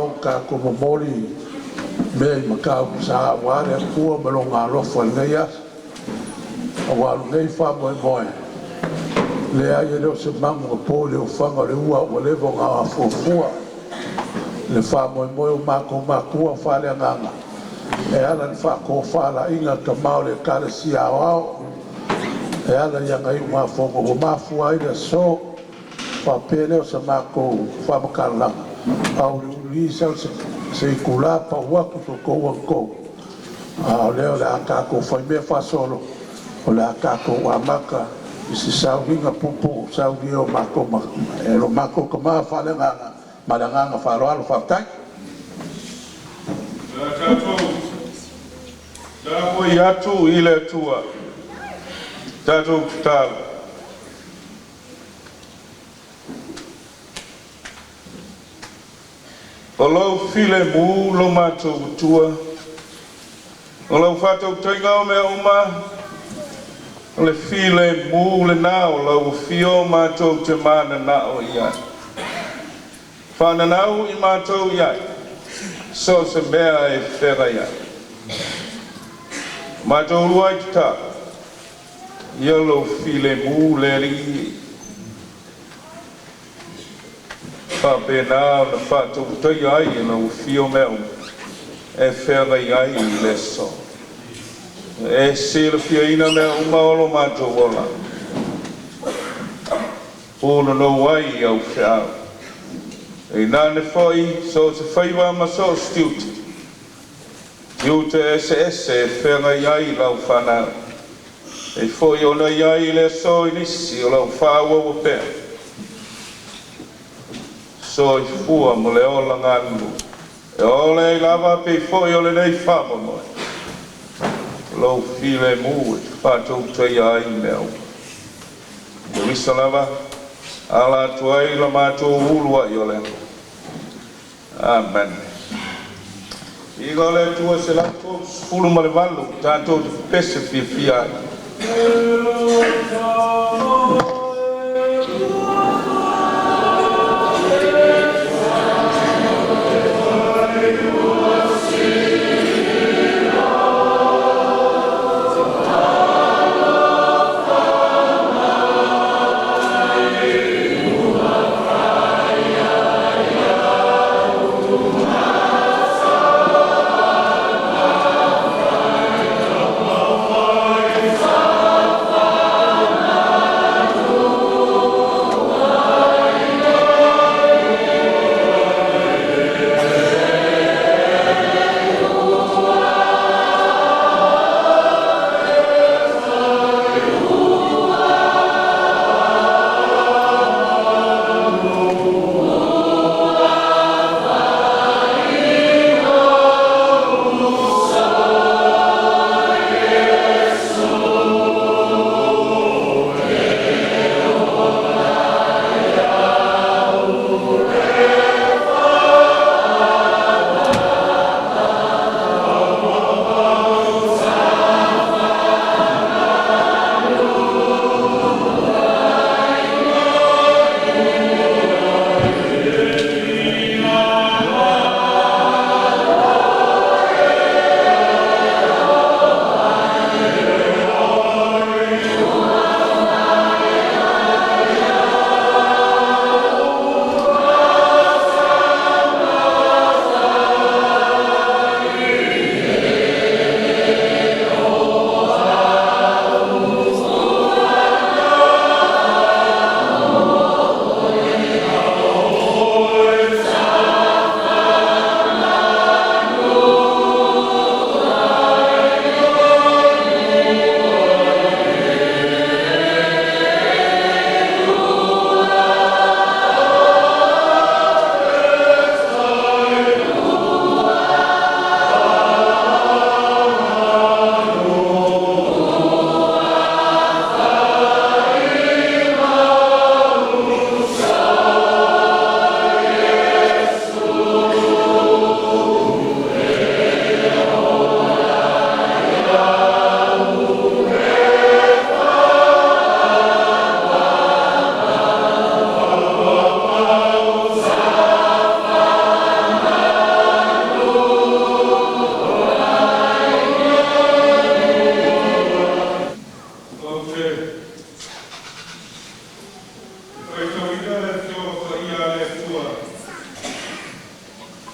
au ka ko momoli me makau sa wale kua malonga lofa ngeia awalu nei fa mo moe le ai le se mango po le fanga le ua o le vonga fofua le fa mo o mako fa le nganga e ala le fa ko fa la inga ka mau le kale si ao e ala ia ngai ma fongo o mafu ai le so fa pele o se mako fa makala au li se kula pa wa ko a le la ka ko fa me fa solo o la ka ko wa maka se sauhinga pupu sauhi o mako e lo mako ko ma fa le nganga malanga fa ro al fa tai da ko yatu ile tua tato tal o lo file mu lo mato tua o lo fato tenga me uma le file mu le na o lo fio mato te mana na o ia fa na u i mato ia so se mea e fera ia mato luai ta yellow file mu le ri fa pena na fa to ai no fio meu e fera ai le so e se le fio ina me uma o mato ola o no wai au fa e na ne foi so se fai wa ma so stut yu te ss e fera ai la fana e foi ona ai le so inisi o la fa o pe so i fua mo le ola ngangu e ole lava pe foi ole nei fa mo lo file mu fa to te ai meu o visa lava ala tuai la mato ulua i ole amen i gole tua se la to fulu male valu tanto pese fia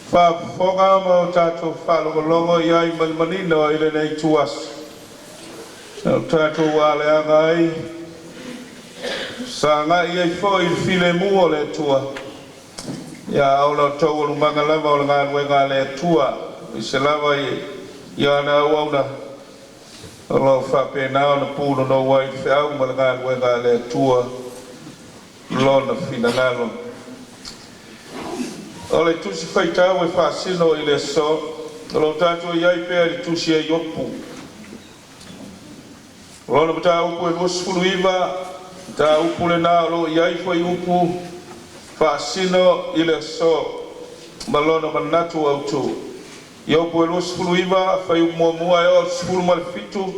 Whafonga mo tātou whalongolongo i ai manino i le nei tuas. Nau tātou wale angai. Sa ngai ai fo i file mua le tua. Ia aula tau alumanga lava o le ngā nuenga le tua. I se lava i ana uauna. Alo whapena o na pūno no wai whiau ma le ngā nuenga le tua. Lona fina ngalo. O le tusi whaitau e whaasino i le so. Alo tātou iai pēr i tusi e iopu. Lona mata upu e musfulu iwa. Ta upu le nā alo iai fwai upu. Whaasino i le so. Malona manatu au tu. Iopu e musfulu iwa. Whai upu mua mua e o sfulu malifitu.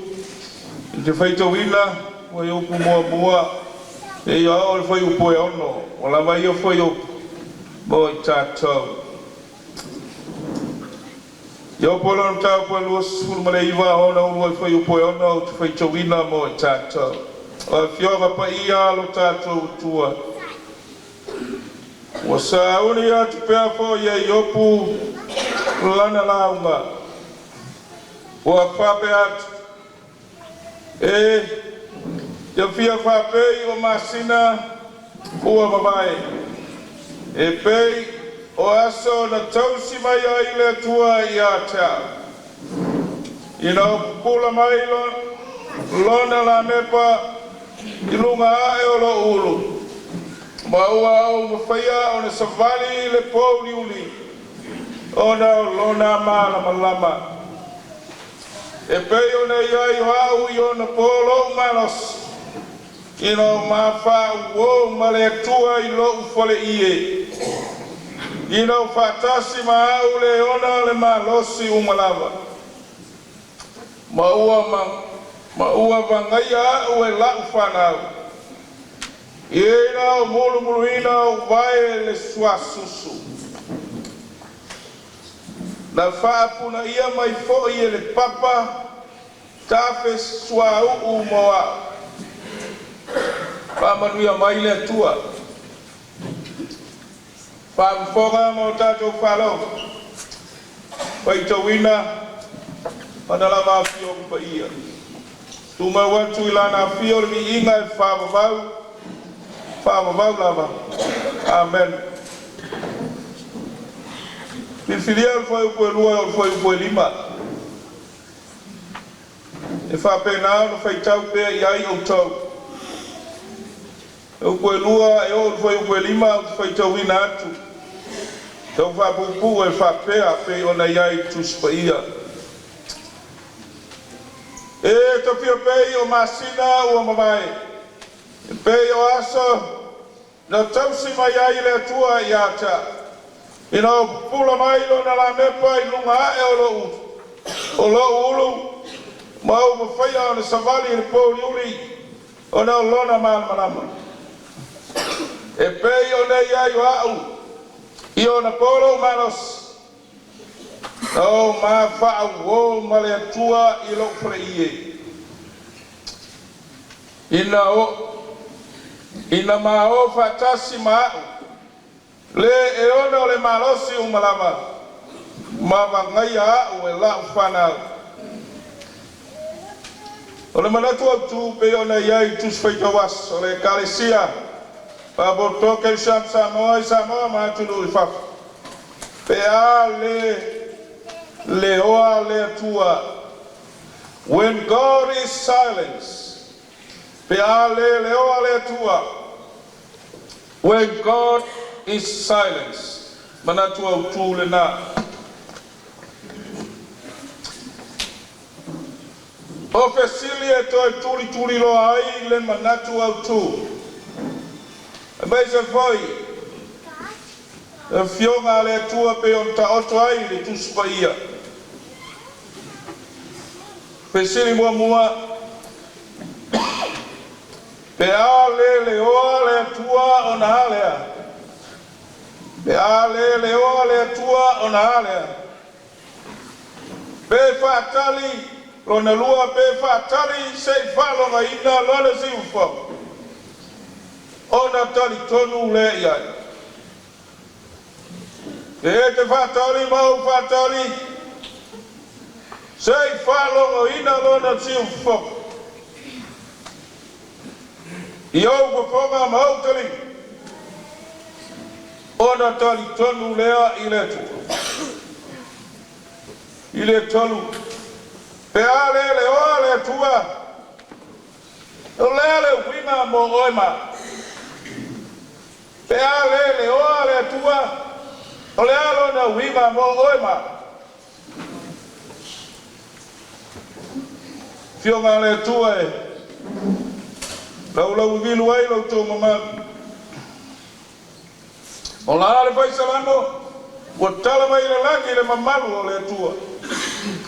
I te whaitau ina. Whai upu mua mua. E ia o le whai upu e ono. Wala mai o whai upu. Mo i tātou. Ia polo na tāu po lua sfulu male iwa ona ulu i whai upo e ona o te whai tauina mo i tātou. O whioga pa ia alo tātou tua. Wa sa uni atu pēr fo ia i opu lana launga. Wa whape atu. Ia whia whapei o masina ua mabai. E pei o aso na tausi mai ai le tua i a tea. Ina o pupula mai lona la mepa i lunga ae o lo ulu. Ma ua au mawhaia o na savali le pōli uli. O na lona maa malama. E pei o na iai o au i o na pōlo manos. Ina o mawha uo ma le tua i lo ufole ie. Ina o whatasi ma au le ona le malosi umalava. Ma ua vangai au e lau whanau. Ina o mulu mulu ina o vai le suasusu. Na whaapuna ia mai fo i le papa tafe suau umoa. Whamanuia mai le tua. Whamfonga mo tātou whalo. Waitawina. Padala mawhio kupa ia. Tuma watu ilana whio mi inga e whamavau. Whamavau lava. Amen. Whiwhiria ufoi upo e lua ufoi upo e lima. E whapena no whaitau pēr i ai o tau. E upo e lua e o foi upo e lima o foi tauina atu. Tau whapupu e whapea pe o na iai tuspa ia. E to pia pei o masina o mawai. E pei o aso na tausi mai ai le tua i ata. Ina o pula mai lo na la mepa i lunga e o lo u. O lo ulu. Ma o mawhaia o na savali i pōli uli. O na o lona malama. E pei o nei ai o au. I o na polo manos. O ma whau o ma le atua i lo pre ie. Ina ma o whatasi ma au. Le e ona o le malosi o malama. Ma wangai a au e lau whanau. O le manatu au tu pe o nei ai tus whaitawas. O le kalesia. Pabo toke Samoa matulu i fafu. Pea le oa le tua. When God is silence. Pea le oa le tua. When God is silence. Manatu au tu le na. O fesilia toi tuli lo ai le manatu au tu. Mai se foi. E fionga le tua pe on ta oto ai le tuspa ia. Pesiri mua. Pe ale le oa le tua on alea. Pe ale le oa le tua on alea. Pe fatali lona lua pe fatali sei falo nga ina lona siufo. Ona tali tonu le iai. E te whātari mau whātari. Sei whālongo ina lona tiu whok. I au whaponga mautari. Ona tali tonu lea i le tu. I le tonu. Pe ale le oa le tua. O lea le winga mo oima. Pe ale le oa le tua. O le alo na winga mo oima. Fionga le tua e. Lau vilu ai lau tō mamau. O la ale fai salamo. Ua tala mai le laki le mamalu o le tua.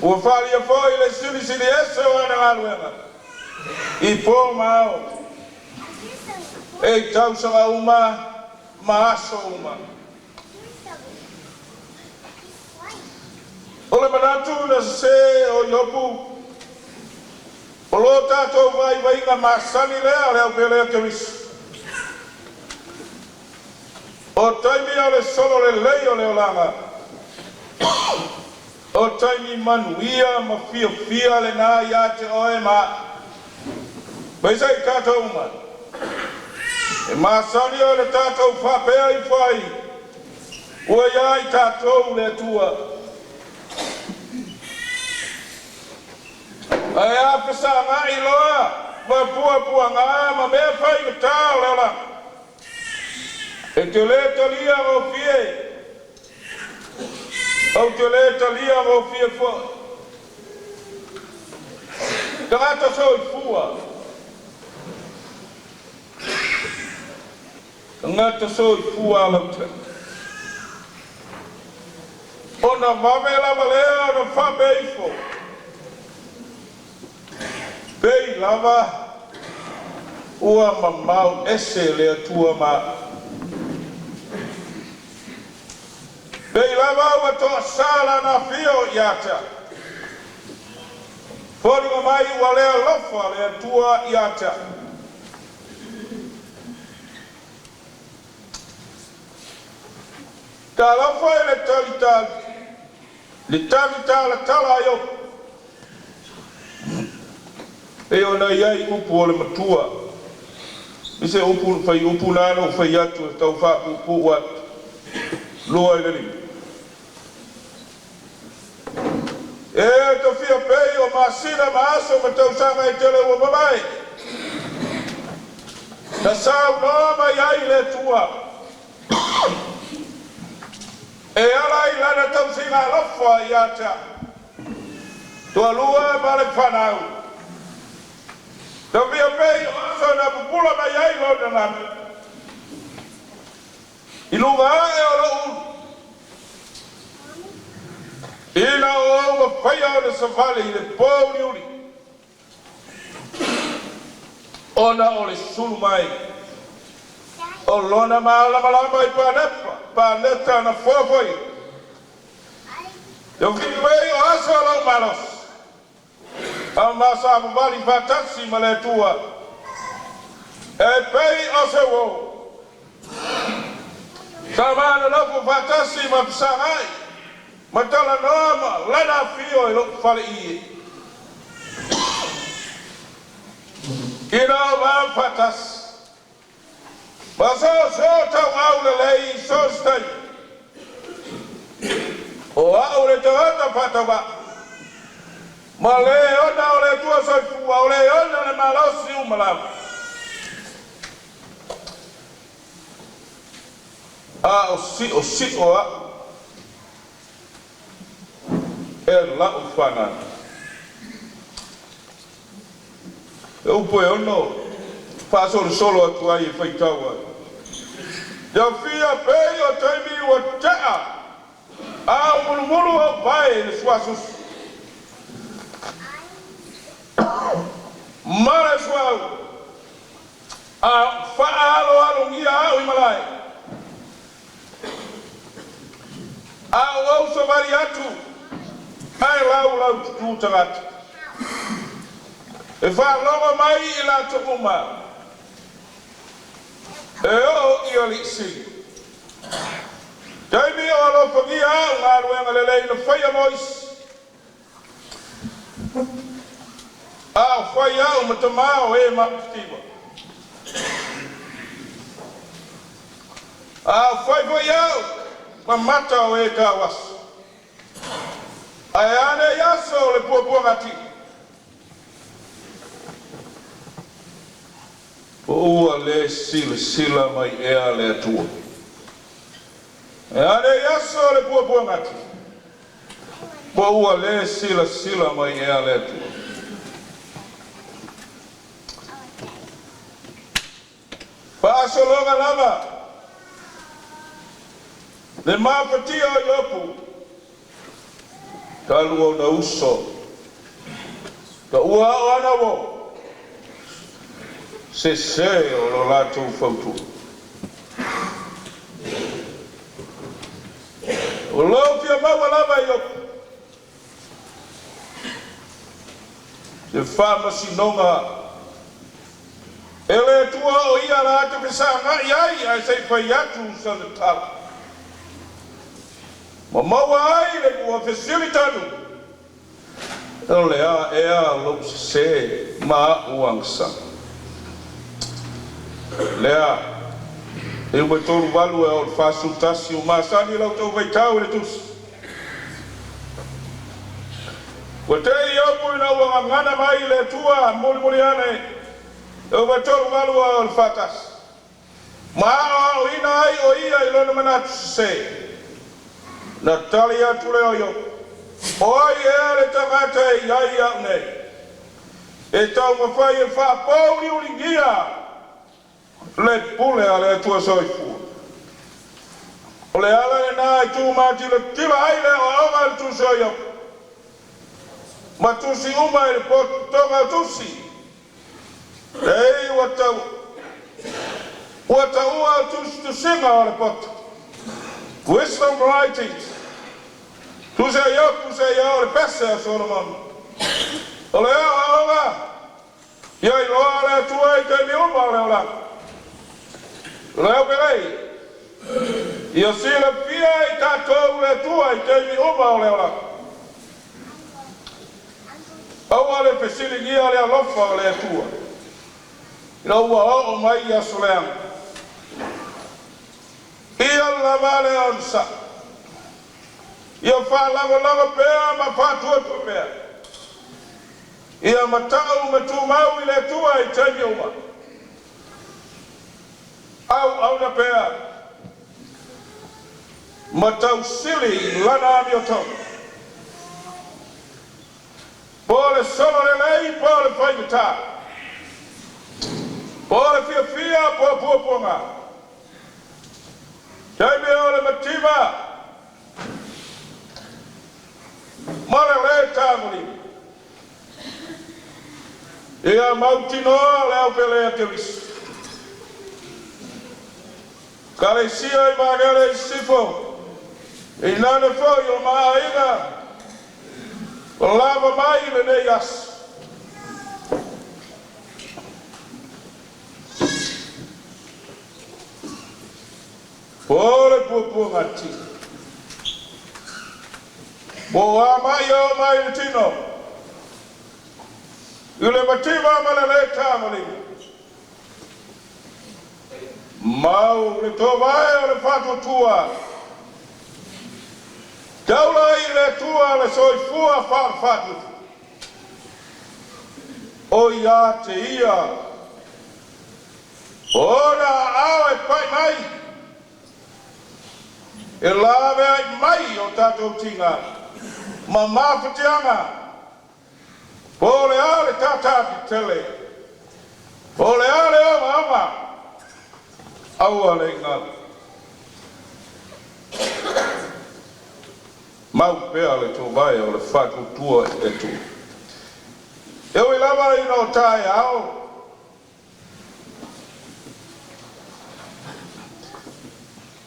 Ua whali a fōi le sini ese o ana aluenga. I pō mao. E tau sanga uma. Maaso uma. O le manatu na se o yopu. O lo tātou vai ngā māsani lea leo pelea kewisi. O taimi o le solo le lei o leo langa. O taimi manuia ma fia le nā ia te oe ma. Paisai tātou uma. E māsani o le tātou whapea i whai. Ua iai tātou le tua. Ai a pesa ngā i loa. Ma pua ngā ma mea whai ka tāo leo langa. E te le talia o fie. Au te le talia o fie fo. Te ngata so i fua. Te ngata so i fua lau te. Ona wawela malea na whape i fo. Pei lava. Ua mamau ese lea tua maa. Pei lava ua toa sala na fio iata. Fōringa mai ua lea lofa lea tua iata. Ta lofa e le talitali. Le talitala tala yo. E ona iai upu o le matua. Ise upu fai upu nana u fai atu e tau wha upu watu. Loa i leni. E to fia pei o masina maaso ma tau sanga i tele ua mamai. Na sau noma iai le tua. E ala i lana tau singa lofa i ata. Tua lua ma le whanau. To fia pei o aso na pupula ma iai lo na nami. I lunga e o lo unu. Ina o ua whaia o le savali le pōni uri. Ona o le sulu mai. O lona malama i pāneta na fōwhoi. Te whipei o aso lau malos. A masa avali whatasi ma le tua. E pei o se wo. Sa mana lopu whatasi ma pisangai. Matala noma, lana fio e loku whale i. Ina o maa patas. Ma so tau au le lei so stai. O au le tawata patawa. Ma le ona o le tua soifua, o le ona le malosi umalamu. A o si o a. E la ufana. E upo e ono. Faso le solo atu ai e whaitaua. Ia fia pei o taimi ua tea. A mulu o pai le suasus. Mare suau. A whaalo alungia au i malai. A au so vari atu. Ai lau tu tangata. E wha mai i la tukuma. E o i o li si. Taimi o alo whakia ngā ruenga lelei na whaia mois. Whaia o matamao e makitiwa. Whaia o mata o e kawasu. Ai ane yaso le puapua ngati. O ua le sila mai ea le atua. Ai ane yaso le puapua ngati. Po ua le sila mai ea le atua. Paasolonga lava. Le mapatia o yopu. Kalu o na uso. Ka ua o ana wo. Se o lo lato fautu. O lo fia maua lava yopu. Se whama sinonga. Ele tua o ia la te pesa ngai ai sei whai atu sa le tala. Ma maua ai le kua facilitanu. Elo lea ea lo se ma uangsa. Lea e ua tolu walu e o whasu tasi o maasani lau tau vaitau le tusi. Wa te iopu ina ua ngana mai le tua muli ane. O batolu malu o fatas. Ma o ina ai o ia ilona manatu se. Na tali atu leo yo. Oi le tangata e iai au nei. E tau mawhai e wha pauri uringia. Le pule ale atua soifua. O le ala e nā e tū mati le tila ai le o aonga le tu soio. Ma tusi uma e le tonga tusi. Ei, what ua to sing on the pot. Wisdom writings. Tu sei eu, le pesa Solomon. Olea, olea. Ia loa le tua I te mi uma le ola. Leo pelei. Ia sila pia I tatou le tua I te mi uma le ola. Aua le pesili gia le alofa le tua. Ina ua o mai ia soleang. Ia la vale onsa. Ia wha lava pea ma wha pea. Ia matau me tu mau I le tua I teimi uma. Au na pea. Matau sili lana ami o tau. Pole solo le lei, pole whaimita. Pole fia po puapunga. Teimi o le mativa. Mara le tānguri. Ia mautinoa leo pelea te risu. Kare sia I magare I sifo. I nane fo I o maaina. O lava mai le ne yas. Pole pupu ngati. Boa mai o mai le tino. Ule mativa mala le tamali. Mau le tovai o le fatu tua. Taula I le tua le soifua fatu. O ia te ia. Ora au e pai mai. E lave ai mai o tatou tinga. Ma mawhatianga. Pole ale tata tele. Pole ale o mama. Aua le ngā. Mau pea le tō vai o le whatu tua e tu. Eo I lava I no tae au.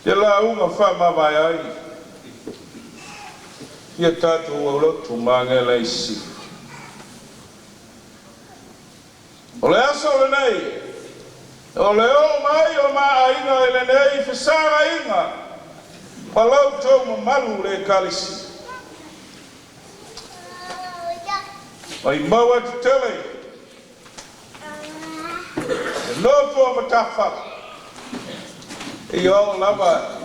Te la unga whamawai ai. Ia tātou au lotu mange leisi. O le aso le nei. O le o mai o maa inga ele nei whisara inga. Palau tau malu le kalisi. Mai maua te tele. Lofo matafa. Iyo lava.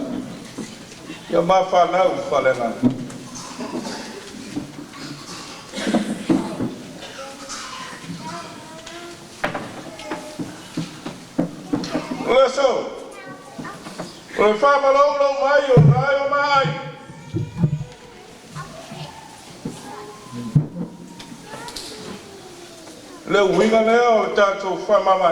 Ya mafanau falenga. Leso. O fa malo mai o raio mai. Le winga leo tato fa mama.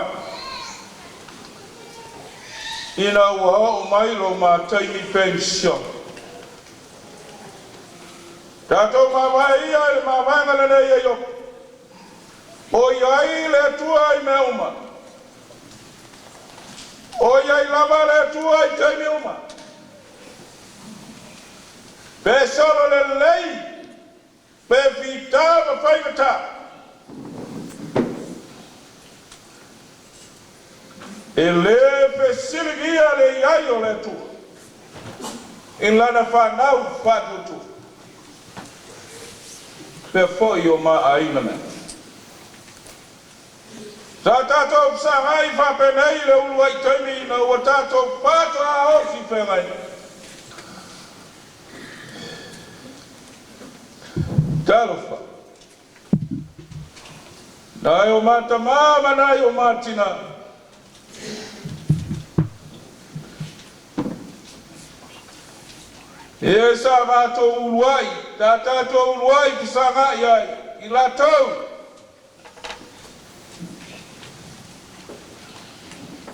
Ina wa o mai lo ma tai mi pension. Tato mama ia le mama ngale le yo. O yai le tua i meuma. O yai lava le tua i tai meuma. Pe solo le lei. Pe vita ma fai vita. Ele fesiligia le yayo le tu. In lana fa nau fa tu. Pe fo yo ma aina me. Tatato sa ai fa pe nei le ulwai taimi na watato pato a osi pe ngai. Talofa. Na yo mata mama na yo matina. E sa mato uluai, tatato uluai kisanga iai, ila tau.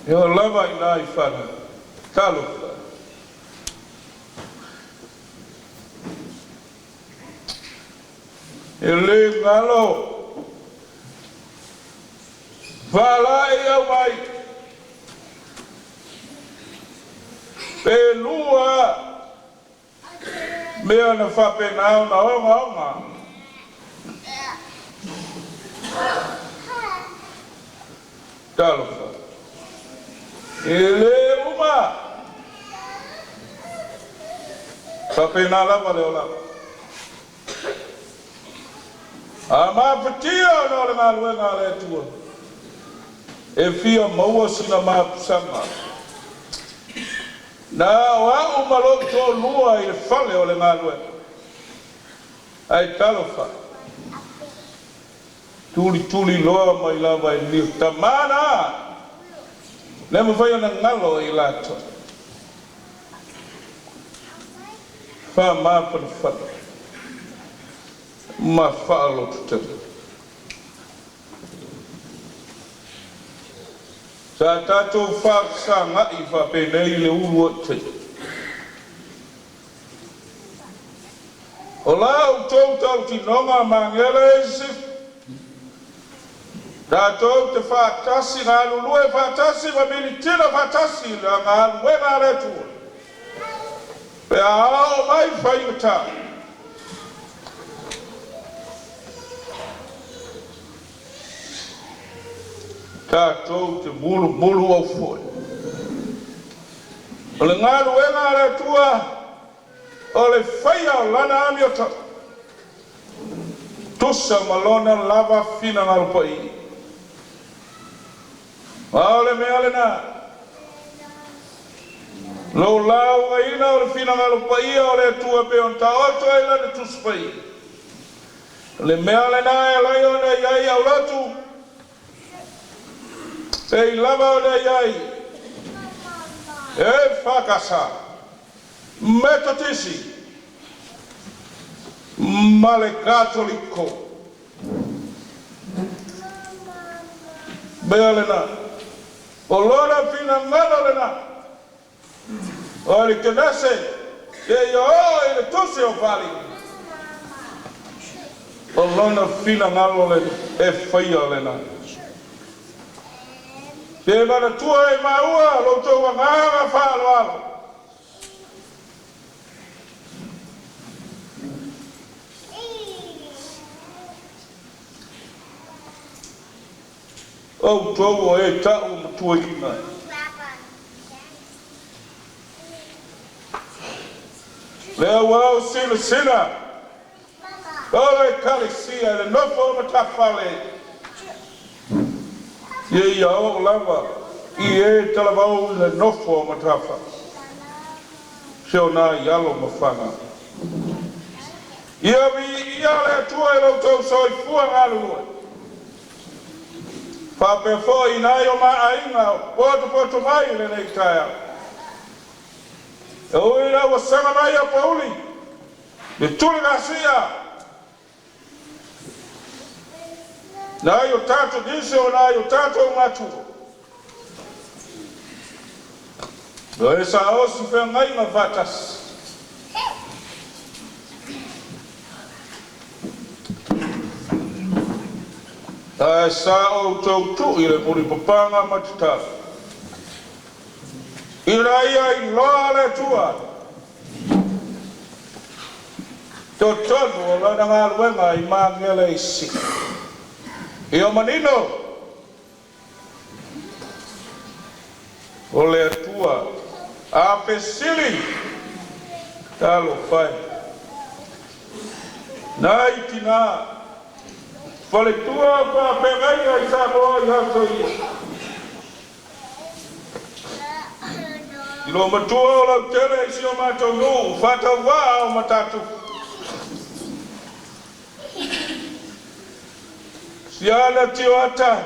Eo lava ina i whana, talofa. E le ngalo, whalai au mai. Pe lua, mea na whape nao na onga. Talofa. Ele uma. Whape na lava leo lava. Ama patia na ole ngā luenga le tua. E fia maua sina maa pusanga. Na wa umalo to lua i fale o le ngalue. Ai talofa. Tuli loa mai lava i liu. Tamana! Nemu whai na ngalo i lato. Wha mapana whata. Ma whaalo tutela. Sa tatou whakasanga i whapenei le ulu o te. O lau tau tinonga mangele e se. Tatou te whakatasi ngā lulue whakatasi ma mini tina whakatasi la ngā lue ngā retua. Pe ao mai whaingata. Tatou te mulu au foi. O le ngā ruenga re tua, o le whaia o lana ami o tau. Tusa malona lava fina ngā rupai. O le mea le nā. Lo lau a ina o le fina ngā rupai o le tua pe on ta oto e lana tuspai. Le mea le nā e lai o ne iai au latu. Sei lava o nei ai. E whakasa. Metotisi. Male katoliko. Bea lena. O lora fina ngana lena. O li kenese. E yo e le tuse o pali. O lona fina ngalo lena. E whaia lena. Te mana tua e maua, lo tau wanganga whaalo alo. O tau o e tau matua ina. Lea wau sina. Ole kalesia le nofo matafale. Ye ia o lava. I talavau le nofo matafa. Shona yalo mafanga. Ia le tua e lau tau soi fua ngalu. Fape fo inayo ma ainga. Poto mai le nei taia. E ui la wasanga mai a pauli. Me tuli gasia. Na yo tato dise o na yo tato matu. No esa osi fe ngai ma vatas. Ta sa o tu ile muri papanga matita. Irai loa le tua. Totono la nga luenga I mangele isi. Io manino. Ole tua. A pesili. Talo fai. Naitina. Fale tua pa pegaia I sabo ya soi. Ilo matua la tele si o mato no. Fata wa o matatu. Siala tiwata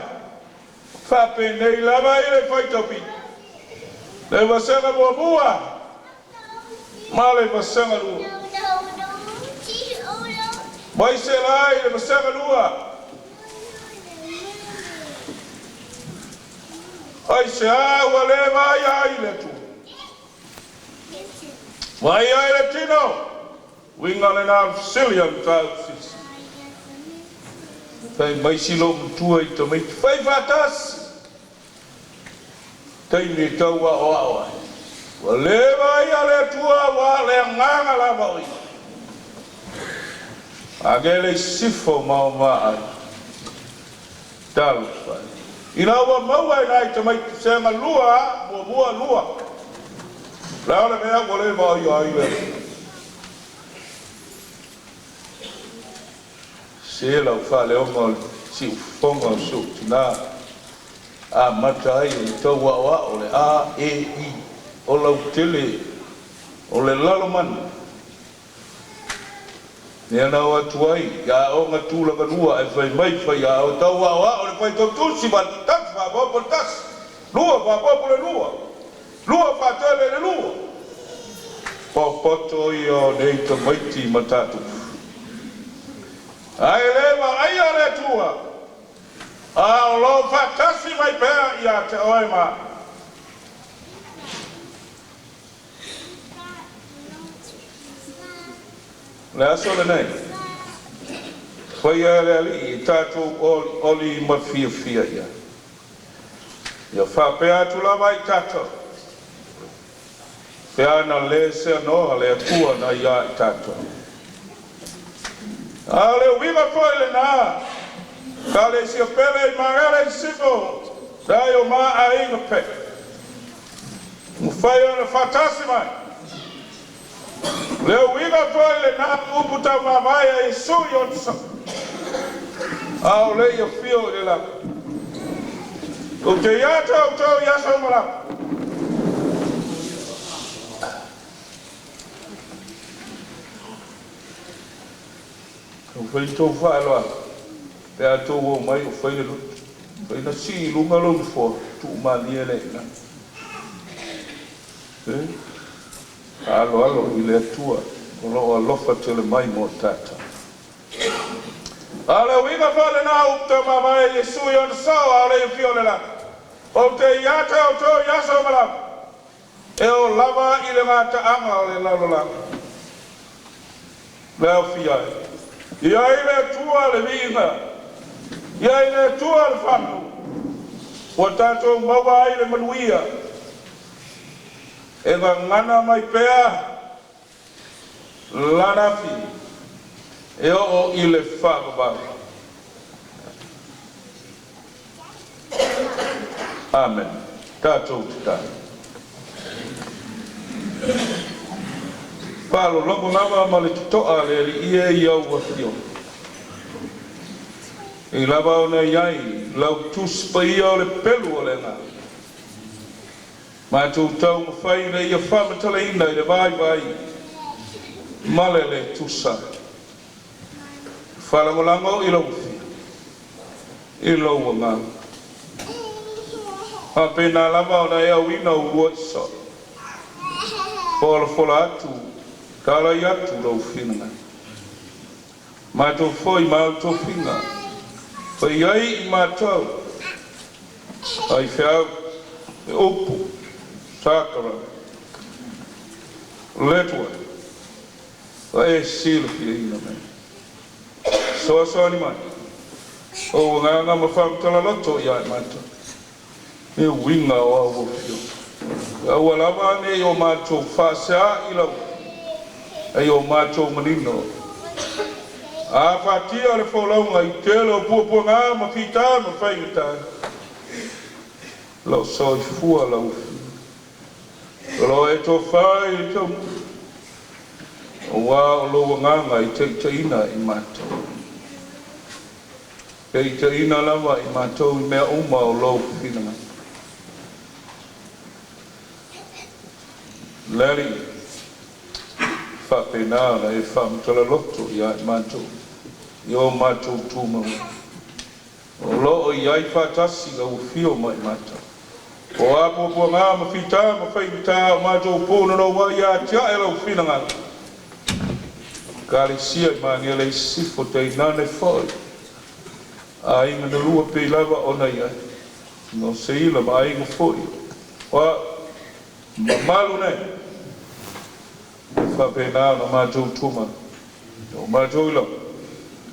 fape nei lava ile faitopi le vasanga boa male vasanga lu mai se lai le vasanga lua ai se wale vai ai tu vai ai tino wingale na Sicilian tausis Tai mai silo tua I to mai fai fatas. Tai ni tau wa. Wa le vai ale tua wa le nganga la vai. Agele sifo ma ai. Tal fai. Ina wa maua nai to mai senga lua, lua. La ole mea wa le vai ai le. Se la fa le o si fonga so tina a matai to wa o le a e I o la tele o le laloman ne na wa tuai ya o ngatula ka lua e fai mai fai ya o to wa o le fai to tu si ba tak fa bo tas lua fa bo le lua fa tele le lua poto io nei to mai ti matatu ai leva ai ale tua a lo fatasi mai pe ia te oema la sola nei foi ali tato oli ma fia ia fa pe atu la vai tato pe ana lese no ale tua na ia tato Ale winga foi le na. Kale si pele magare siko. Daio ma ainga pe. Mufai ona fatasi mai. Le winga foi le na uputa mavaya isu yotsa. Au le yo fio de la. O te yata o to yaso mala. O fai tō whaeloa, pe a tō o mai o fai na si lunga longu fō, tū mani e leina. Alo I le atua, o lo alofa te le mai mo tata. Ale winga whale na upta mawai e sui on sao, ale I fio le la. O te iata o tō yaso malam. E o lava I le ngata anga o le lalolanga. Leo fiai. Ia ile tua le vinga. Ia ile tua le whanu. O tato mawa ile manuia. E ngana mai pea. Lanafi. E o ile whababa. Amen. Tato te tato. Palo longo lava ma le toa le ia ia ua fio. I lava ona iai, lau tus pa ia o le pelu o le ngā. Ma tu tau ma whai le ia whama tala ina i le vai vai. Male le tusa. Whalangolango i lau fia. I lau o ngā. A pena lava ona ea wina urua iso. Fola atu. Kala i atu lau whina. Ma tō whoi ma tō whina. Whai ai i ma tau. Ai whiau. E upu. Tākara. Letua. Wai e sila ki ina me. Soa ni mai. O nganga ma whamtala loto i ai mata. E winga o au fio. Aua lava ne o mātou whasea i lau. E o mātou manino. A whatia le wholaunga i telo pua ngā ma whita ma whaingata. Lau soi fua lau fio. Lau e tō whai i tau. O wā o loa nganga i te ina i mātou. Kei te ina lava i mātou i mea uma o lau whina. Lari, whapenāra e whamtala loto i ai mātou, i o mātou tūmau. O loo i ai whatasi au whio mai mātou. O apopua ngā ma whita, ma whaimita o mātou pōna no wai a tia e lau whinanga. Kāre sia i māngele i sifo te inane whoi. A inga na lua pe lava o nei ai. No se ila ma inga whoi. Wa, ma malu nei. Whapena na mātou tuma. O mātou ilo.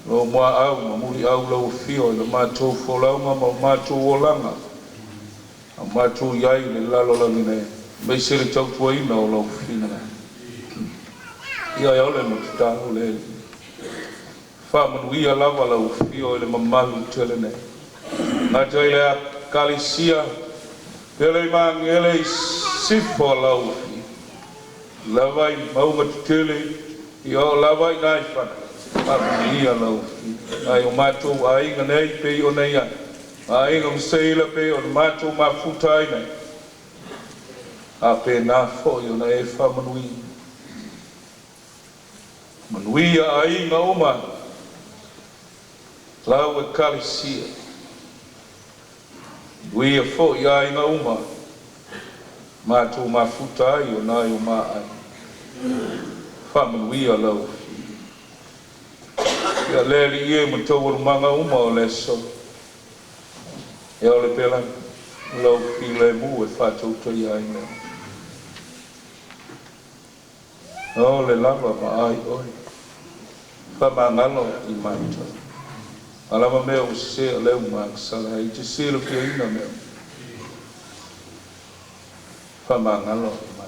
O mua au, ma muri au lau whio, ilo mātou wholaunga, ma mātou olanga. A mātou iai le lalo langi nei. Mei sere tau tua ina o lau whina. Ia ole no te tāhu le. Whamanuia lava lau whio, ele mamalu tele nei. Ngā tai le a kalisia, ele mangi ele sifo lau whio. Lavai maunga tutele, i o lavai nai whana. Mami ia lau. Ai o mātou a inga nei pe o nei ai. A inga mseila pe o mātou ma futai nei. A pe nā whoi o nei e whamanui. Manuia a inga o ma. Lau e kalisia. Manuia whoi a inga o ma. Mātou ma futai o nai o ma ai. Whamanuia lau. Ia leri ie ma tau manga uma o leso. E ole pela lau ki le mu e whatou toi ai mea. O le lava ma ai oi. Whamangalo i maita. Alama mea o se a leu maksala. I te selo ki ina mea. Whamangalo i maita.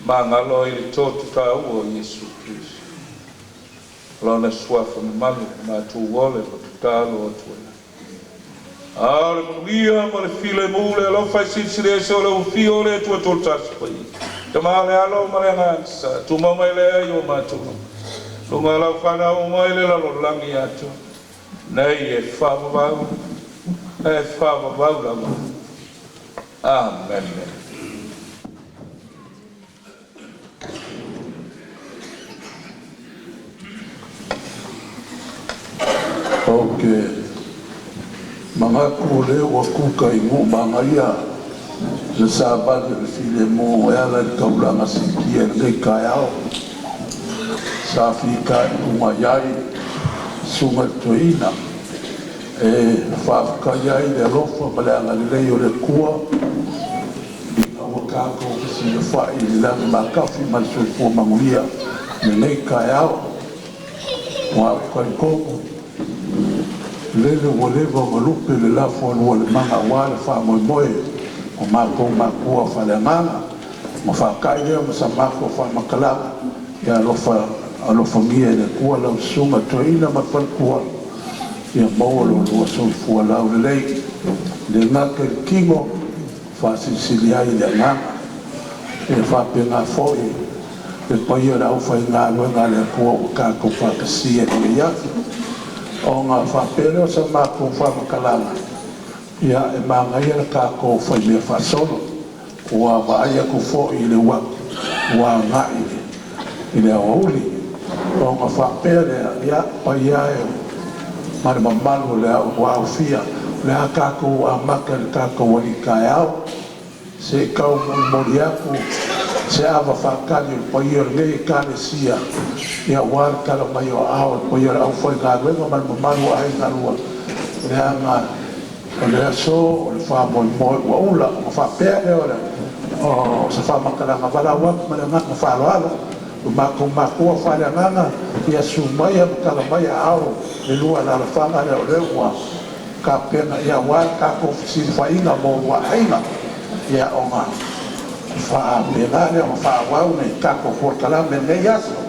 Mangalo i le tōtu tau o Yesu Christ. Lona suafa me malu ma tu wole ma tu talo o tuena. Ale manuia ma le file mule alo fai sisire se o le ufio le tua toltasi pa i. Te maale alo ma le ngansa, tu mama ele ai o ma tu. Lunga lau whana o ma ele lalo langi atu. Nei e whamavau, e whamavau lama. Amen. Okay. Mga kule wa kuka ingo mga ia. Le sabal le file mo ya la kaula masiki e le kayao. Sa fika uma yai sunga toina. E fa kayai le lofa balanga le yo le kua. Ina waka ko si le fa i la makafi mal so ko manguia. Le kayao. Wa ko lele woleva malupe le lafo le manga wale fa moe o mako makua fa le manga ma fa kaile ma sa mako fa makala ya lo famia le kua la sunga toina ma fa kua ya molo lo so fu la le ngaka kingo fa sisilia ile ngaka e fa pena foi pe pai ora au fai ngā luenga le pua o kākou whakasia ni ia o ngā whapere o sa mākou whamakalanga ia e māngai ala kākou whai mea whasolo ua vaai aku fo i le wak ua ngai i le auli o ngā whapere ia pai ia e mare mamalu le au au fia le a kākou a maka le kākou ali kai au se kau mori aku se ava whakani o pai o ngei kane sia ia wār kala mai o au pai o au whai ngā wenga mare mamalu a hei ngarua le a ngā o le aso o le whamoi moi ua ula o whapere o le o sa whamakalanga wala wak mare ngaka whaloalo o mako whaleanganga ia sumai kala mai a au le lua la whanga le o le ua ka pena ia wār kako sili whainga mo ua hainga ia o ngā wha pena le o wha wau nei kako whorkala me nei aso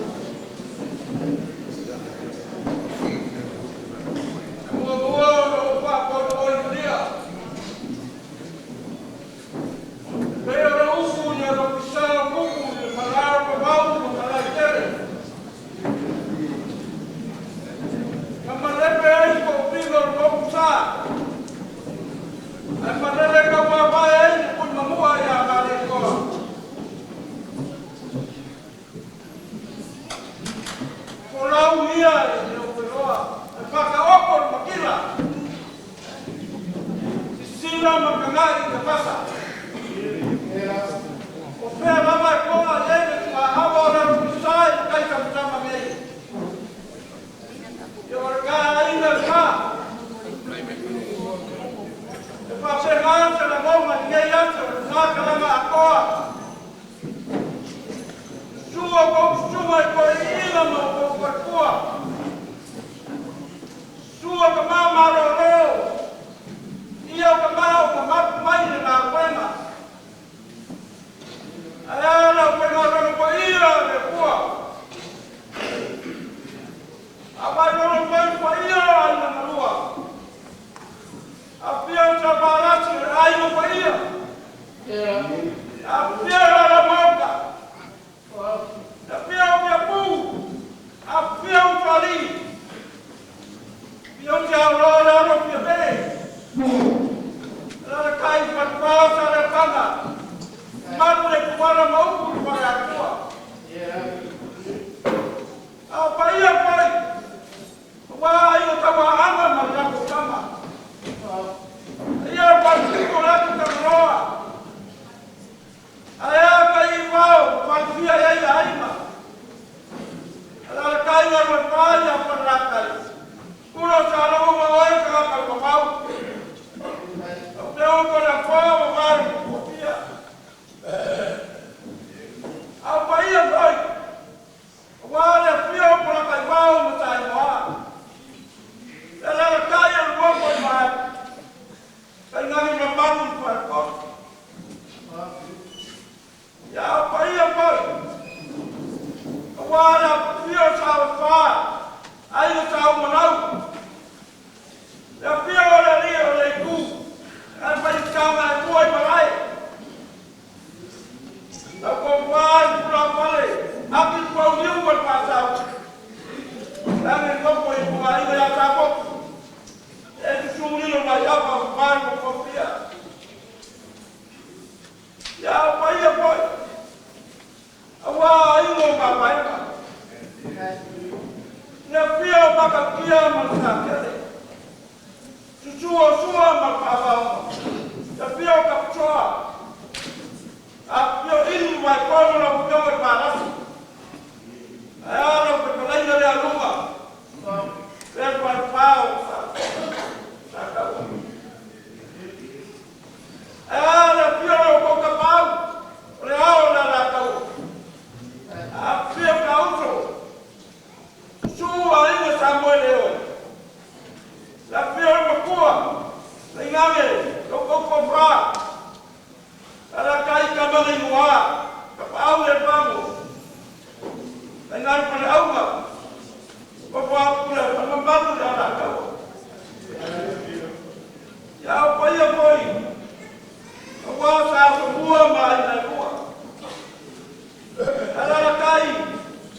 Ala kai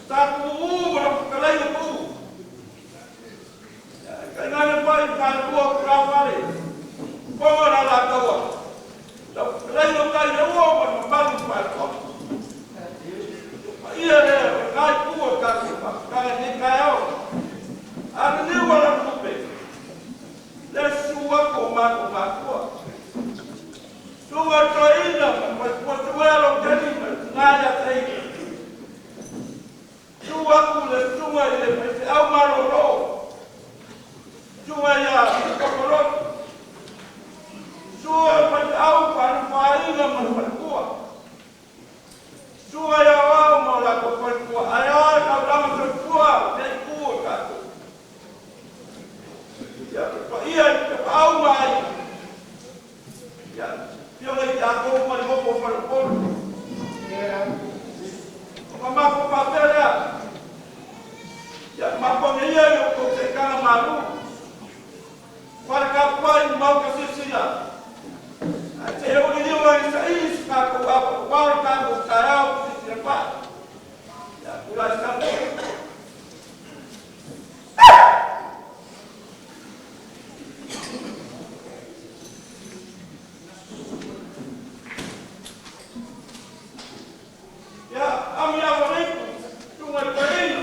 Taku uura kalai ku. Kailangan pa ipagawa ko kawali. Kung wala lang tawa. Kalai ko kayo uwa magbago pa ko. Iya kai ku ka ka ni kayo. Ano ni wala kupe. Lesua ko mako. Suwa toina mas wala gani ngaya sai. Suwa kule suwa ile pese au maroro. Suwa ya kokoro. Suwa pese au panfaina manfakua. Suwa ya wao mola kokoro. Aya na lama kokua dai kuka. Ya iya au mai. Ya yo le ako mal mo por. Mama ko papela. Ya mapongia yo kutekana malu. Para kapai mau kasisia. Ate yo ni wa sai ska ko wa ka ko kaya sisia pa. Ya kula ska. Ya ami awale tunga kaina.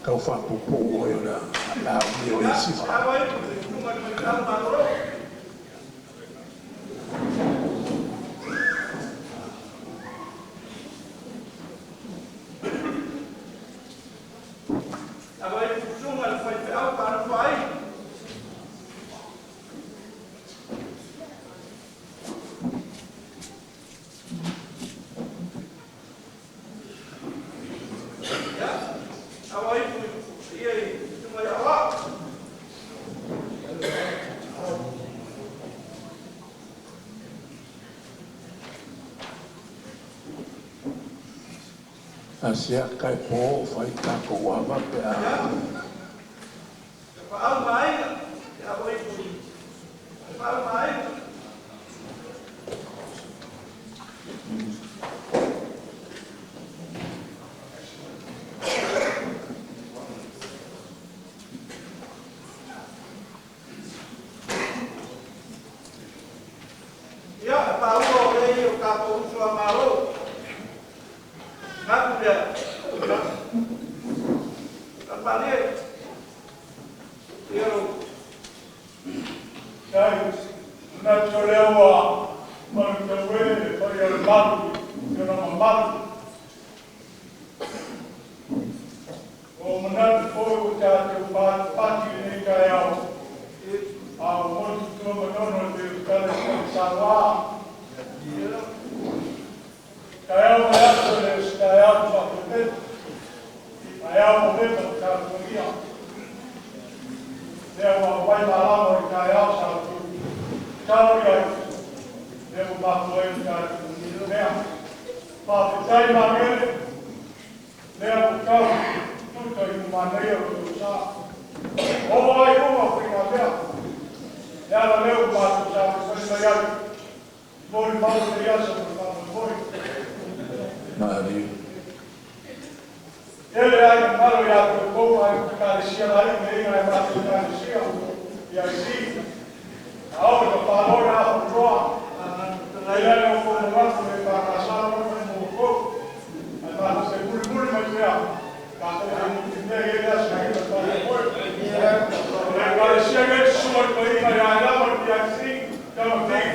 Kau fa pupu o yo la o isi fa. Asia kai po fai ta ko wa ba pe a. Au mai ya voi pui. Au mai. Ya pa uo le yo ka po uso amaro. Ngaku dia. Kembali. Yo. Dai, na cholewa, mantawe, para el matu, yo no matu. O manat foi o que pati ni kaya. A muito como não de cara salva. Kaya o kaya o kaya o momento da Devo vai lá no canal, sabe? Calma, devo bater o cara do meu. Para sair na minha, devo calma, tudo em maneira do chá. Ou vai uma primavera. Ela leu o passo já, mas vai aí. Vou embora de criança, por favor. Mari. Ele aí malo ya como a carecia lá e meio na parte da carecia e assim a hora do valor a pro ele não foi mais de passar no corpo mas se por mas já quando ele tem ele assim para carecia que sua coisa já era porque assim como tem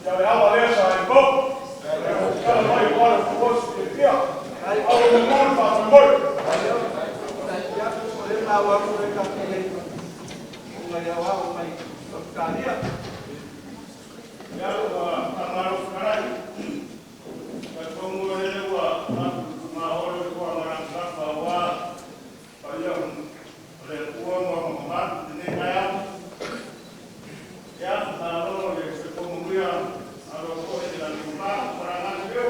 já era valesa em corpo ela vai embora com você de dia ao mundo para morrer. Awak mereka pilih mengawal mai sekalian. Ya, kalau sekarang, kalau ini gua mau orang bahwa yang uang Muhammad ini kayak ya kalau kemudian kalau kau tidak lupa perangan itu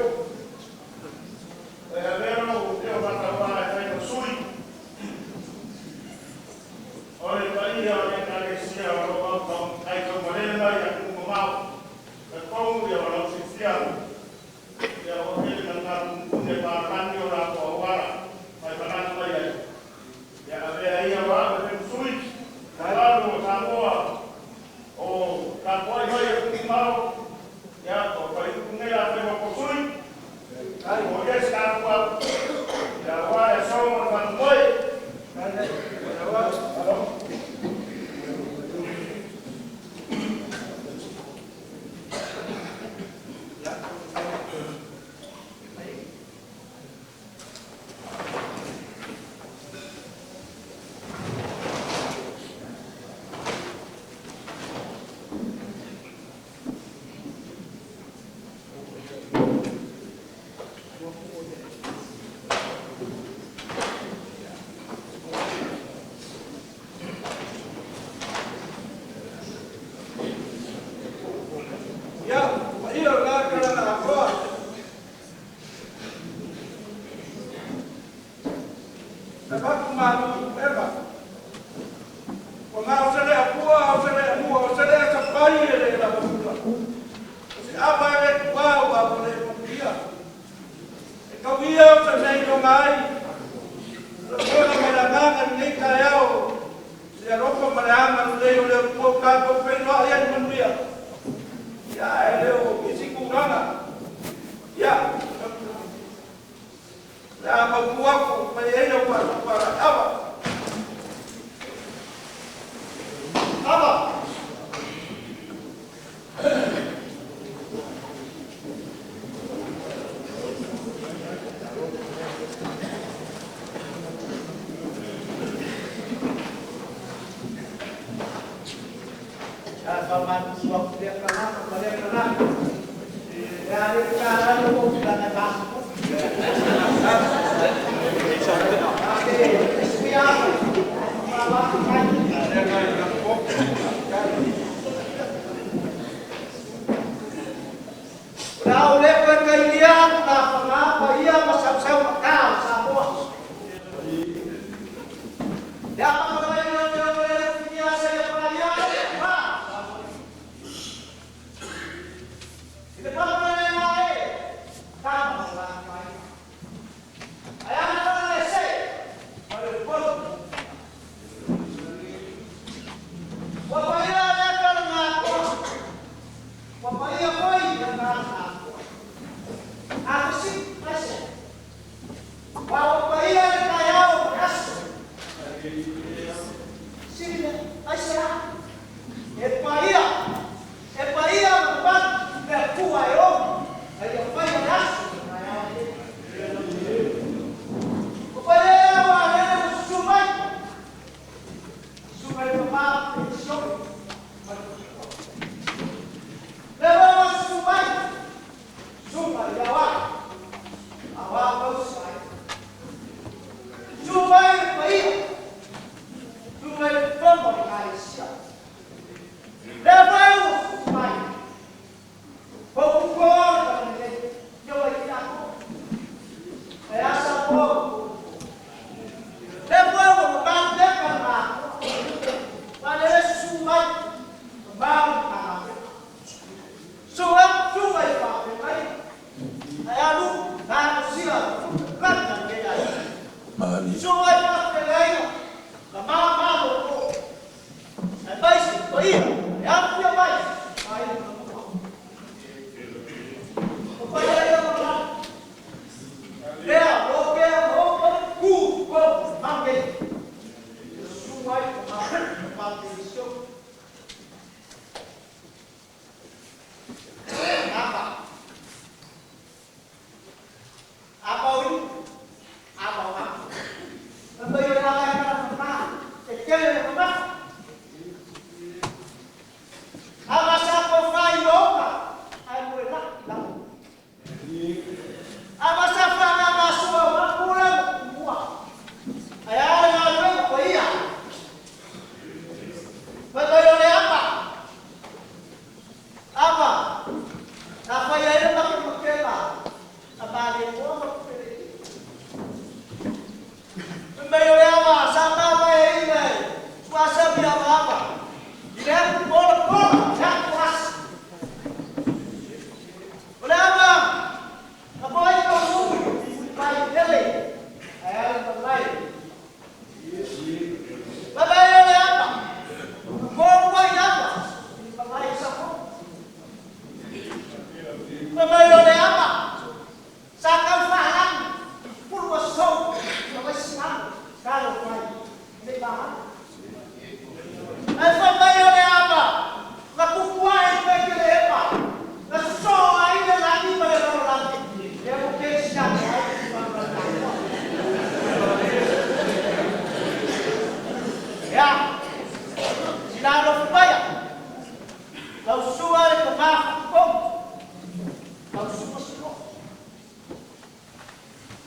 Saca o farrapo.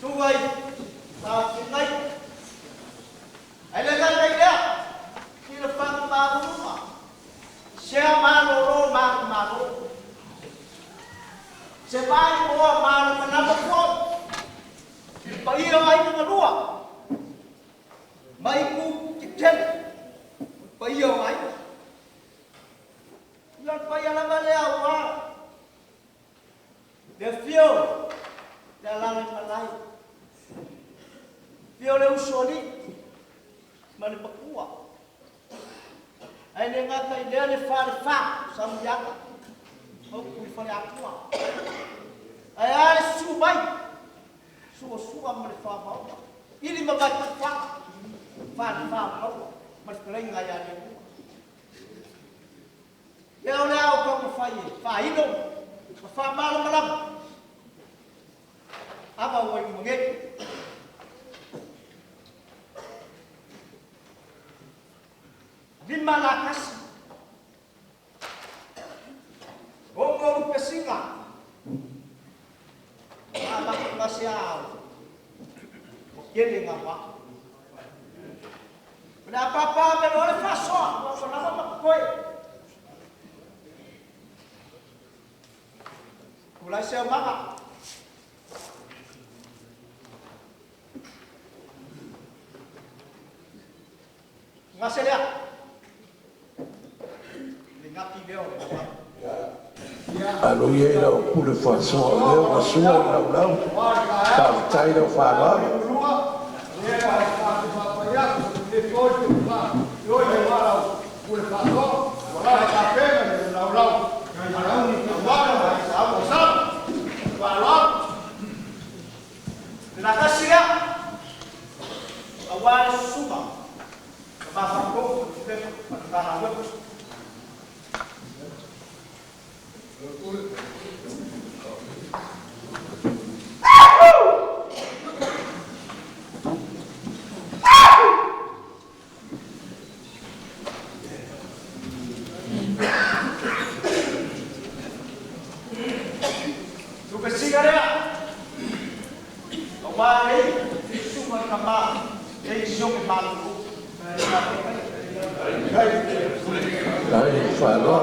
Tuai, sinai. Ai le ngai dia. Kira pang maru ma. Sia maru maru. Sebai mo maru manapa ko. Paiyo ai ngalua. Mai ku kitchen. Paiyo ai. Lan payala malea wa. De fio. Dalam malai. Fio le usoni. Mane pakua. Ai le ngata ide le fa samjaka. Au ku fa ya tua. Ai ai subai. Suwa mane fa mau. Ili mabat fa. Fa mau. Mas keleng ngaya ni. Ya ole au ko fa yi. Fa hidung. Fa malam. Apa woi mengek? Di Malakas, Ongol Pesinga, anak Nasial, Kiri ngapa? Berapa apa menolak fasok, kenapa makoi? Mulai semangat. Ngasih lihat. Alo ye la ku le façon le wa sua la ta tai la fa la awal suka bahasa kau bahasa ai fa la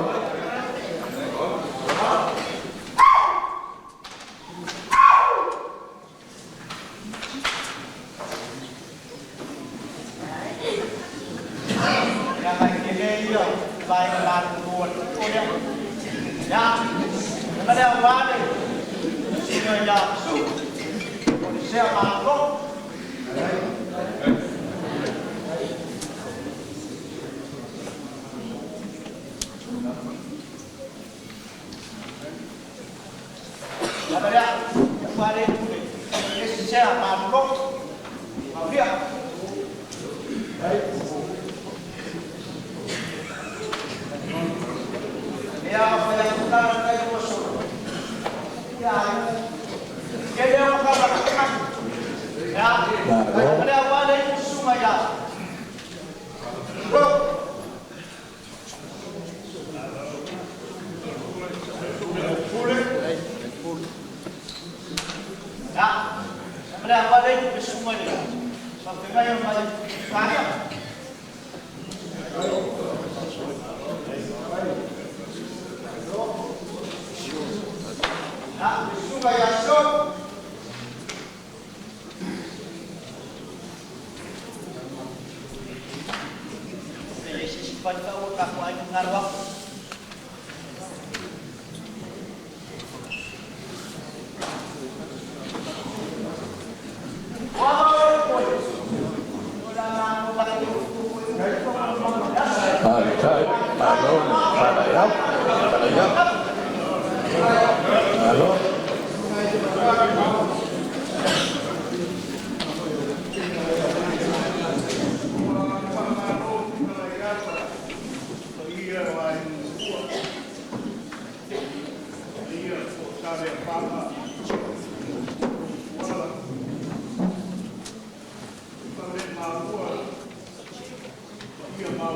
Dia mau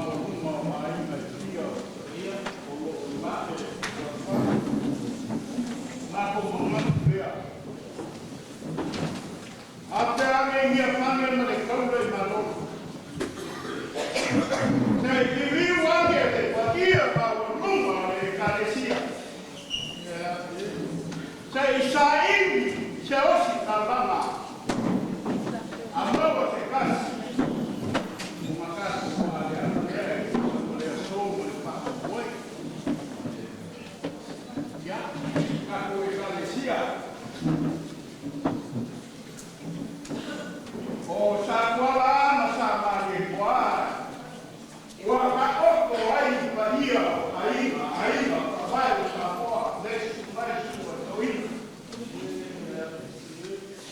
e mia pange ma le kaura I malo. Nei kiwi wange te patia pa runga le kalesia. Sei saini se osi kalama. Amava te kasi. Uma casa com a mulher soube le pa foi. Ya, kako e kalesia. O sa kuala na sa mali kuala. Wa ka oko ai paia ai vai o sa poa desse vai sua toi.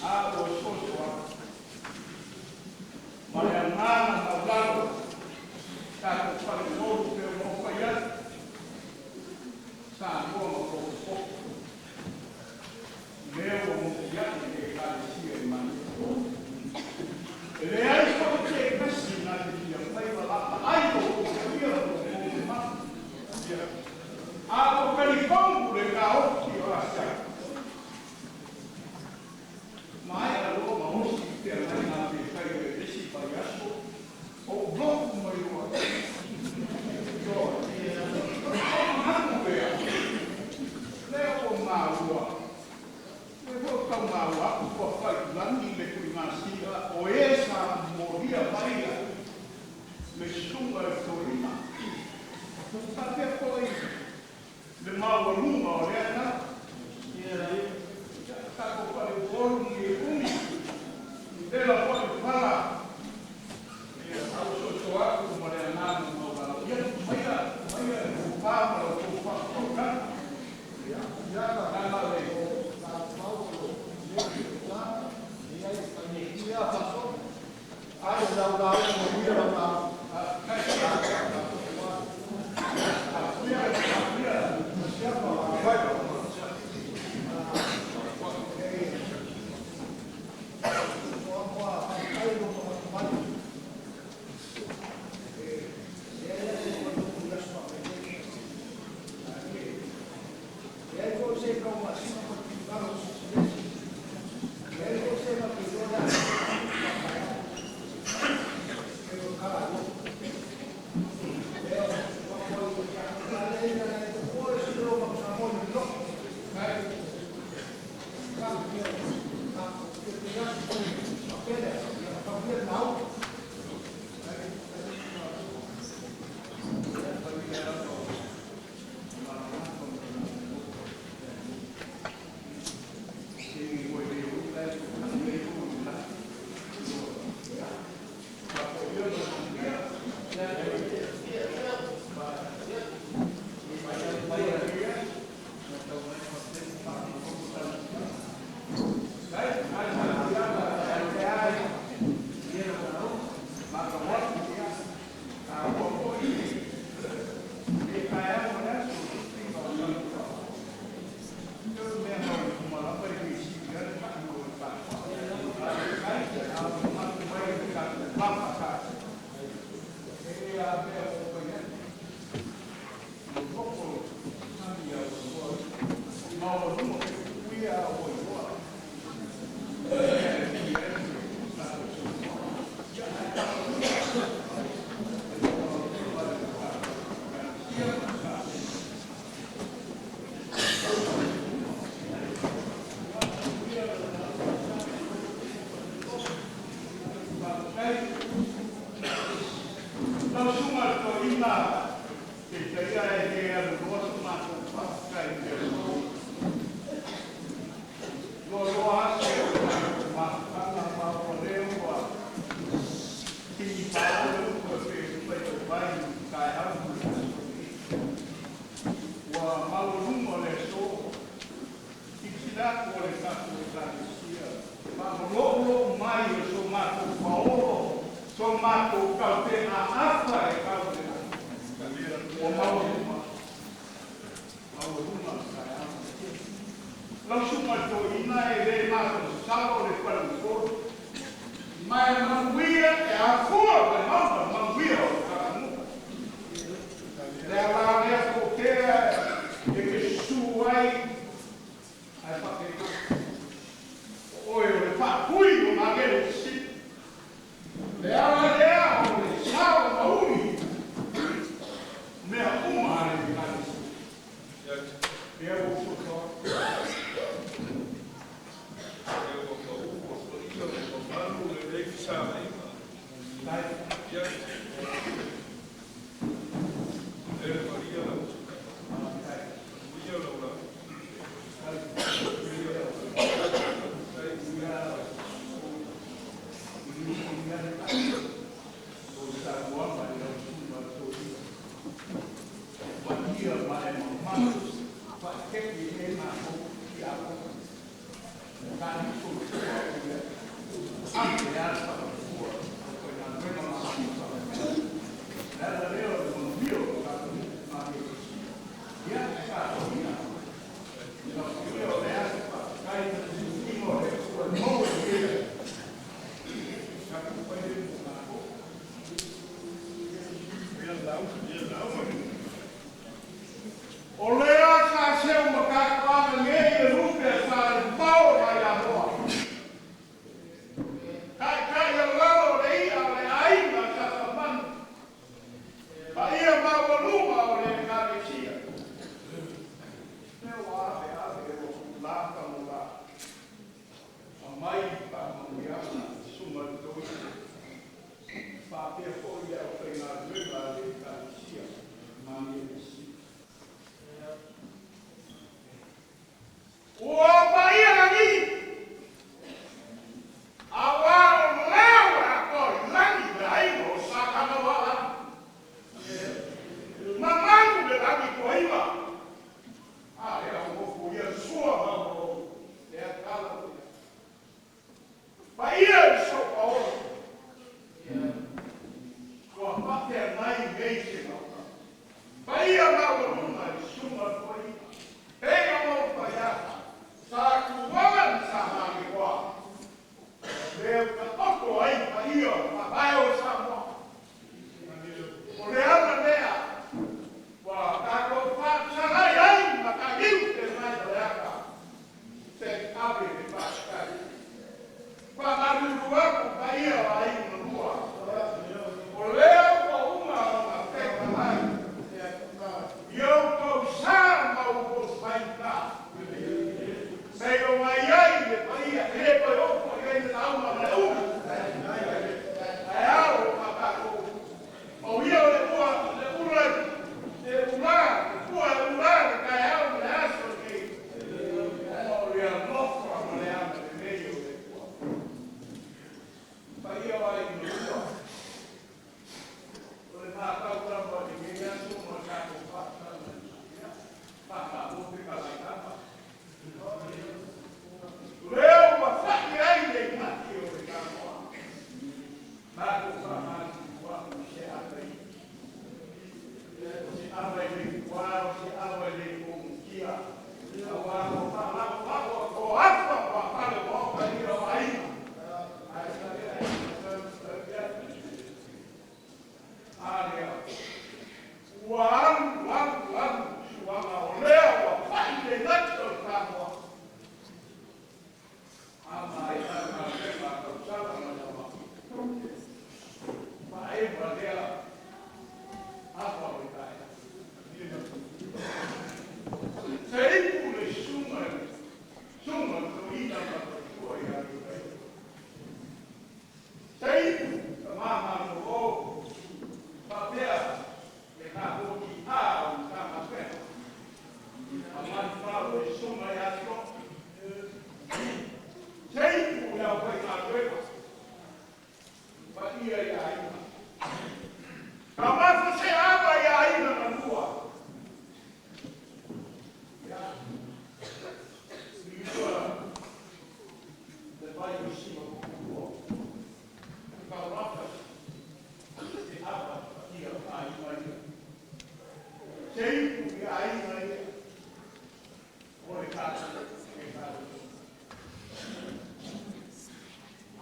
A o so so. Mariana na lago. Ka ko fa mo pe mo fa ya. Sa mo ko ko. Leo mo ya ni ka si e man. Le hai fatto che questi non ti fai la hai a per il compure da occhio ora sta ma era Roma non si per la nave fai che si pagasso o blocco mai ora io non vero Leo Maua Leo Maua può fare l'anni le cui masia o essa moria paia nessuno è torina sapete poi le Maua lunga o realtà sta con quale forni e uni della poi fala allo sottoatto come le anano ma io Pablo con fatto ya la lei Oi, eu fa, fui, magari,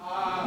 Ah,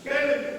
Che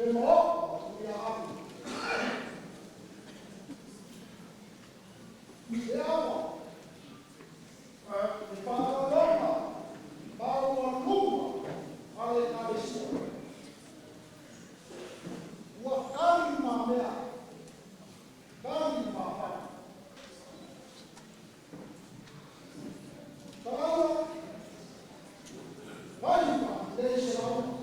Te mo, ya api. Te amo. Te pago loma. Pago a luma. Ale cabeça. Ua kari mamea. Kari mamea. Pago. Vai, deixa lá.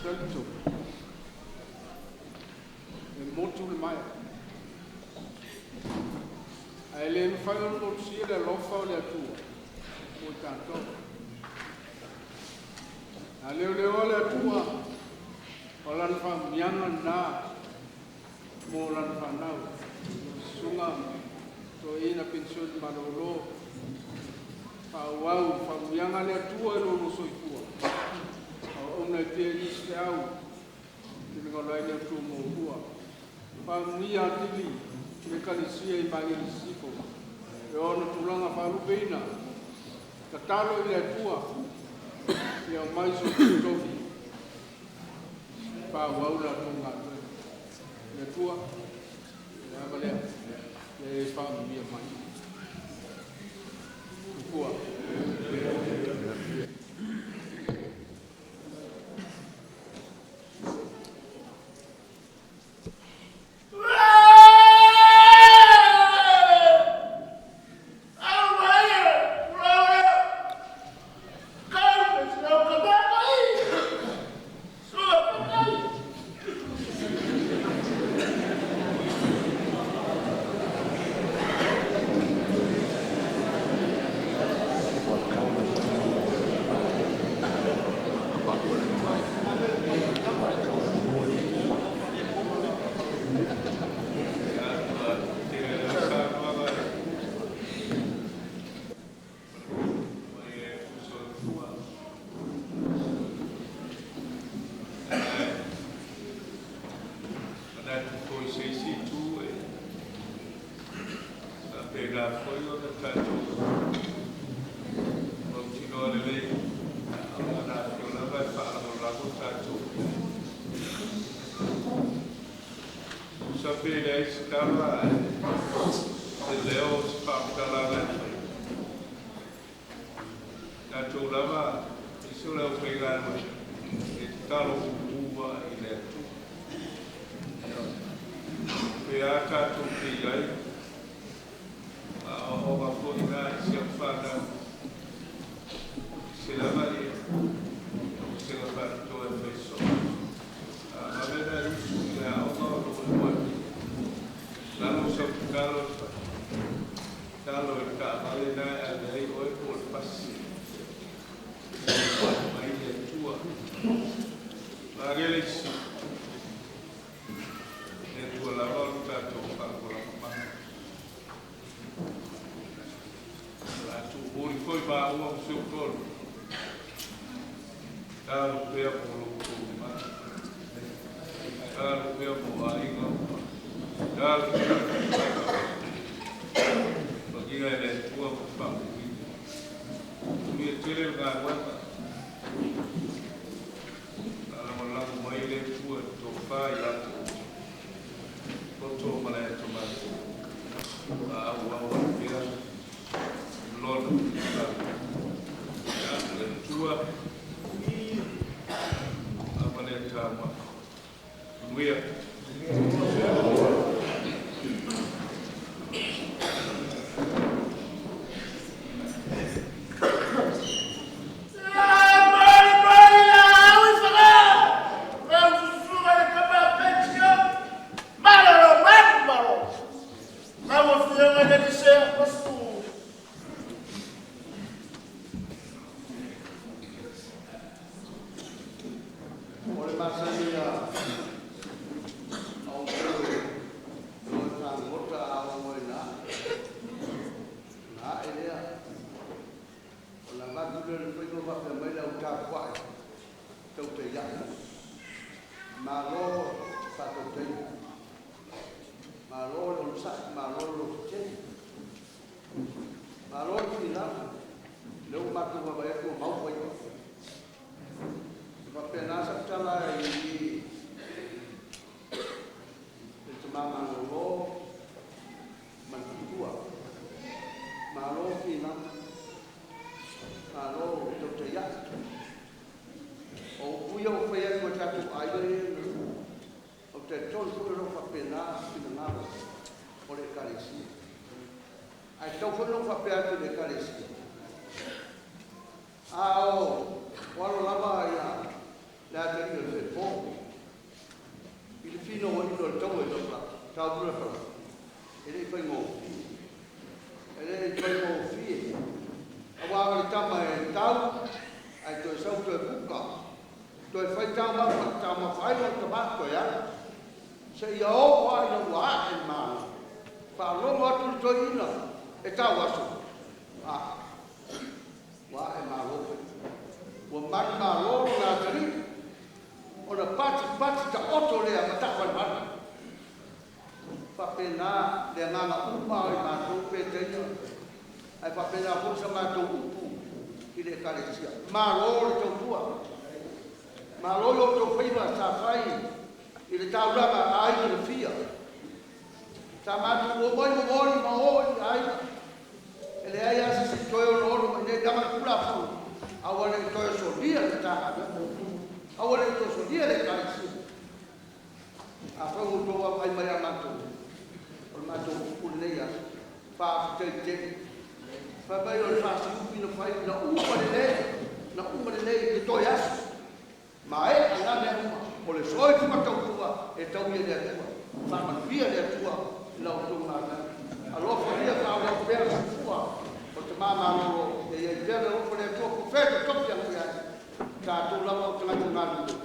Töltu. Motu le mai. Ai le whanga no sia le lofa o le atua. O tātou. A leo leo le atua. O lan whamianga nā. Mō lan whanau. Sunga. To ina pension marolo. Wau whamianga le atua e loro soifua. Ona e te isi te au. Tine ngolai le atua mō hua. Whamia tili. Me kalisia I mai le siko. E ona tulanga wharupeina. Ka talo I le atua. Ia mai so tofi. Wau la tonga. Le atua. Le avalea. Le whamia mai. Kua. tino o ino le tau e toka, tau pura pala. Ele i whai ngō fi. Ele i whai ngō fi. A wāga le tama e tau, ai toi sau toi kuka. Toi whai tama whai no te mako e ana. Se ia o wā ina wā e māna. Whālongo atu le toi ina, e tau asu. Wā e mālope. Ua mani māloro nā tari. O na pati ta oto lea ma ta wai mana. Whapena lea nganga upa o i mātou pēteina. Ai whapena hosa mātou upu i le kalesia. Māloro le tau tua. Māloro o tau whaiwa sa whai i le tau rama ai le fia. Sa mātou o mai mori ma o i ai. E le ai asa si toi o loro ma ne gama kula fu. Awa le toi o so lia le taha. Awa le toi o so lia le kalesia. A whangu toa ai mai a mātou. O le mātou upule nei asa. Wha te te. Wha mai o le whasi upi na whai na uma le nei. Na uma le nei ke toi asu. Ma e a ngā mea uma. O le soi kuma tau tua e tau ia lea tua. Wha manwhia lea tua lau tau ngā. Aloha wharia wha lau pēra sa tua. O te māma loro e iei pēra upo lea tua. Ku whēta topi anu ia. Tā tau lau au te ngātu ngā lua.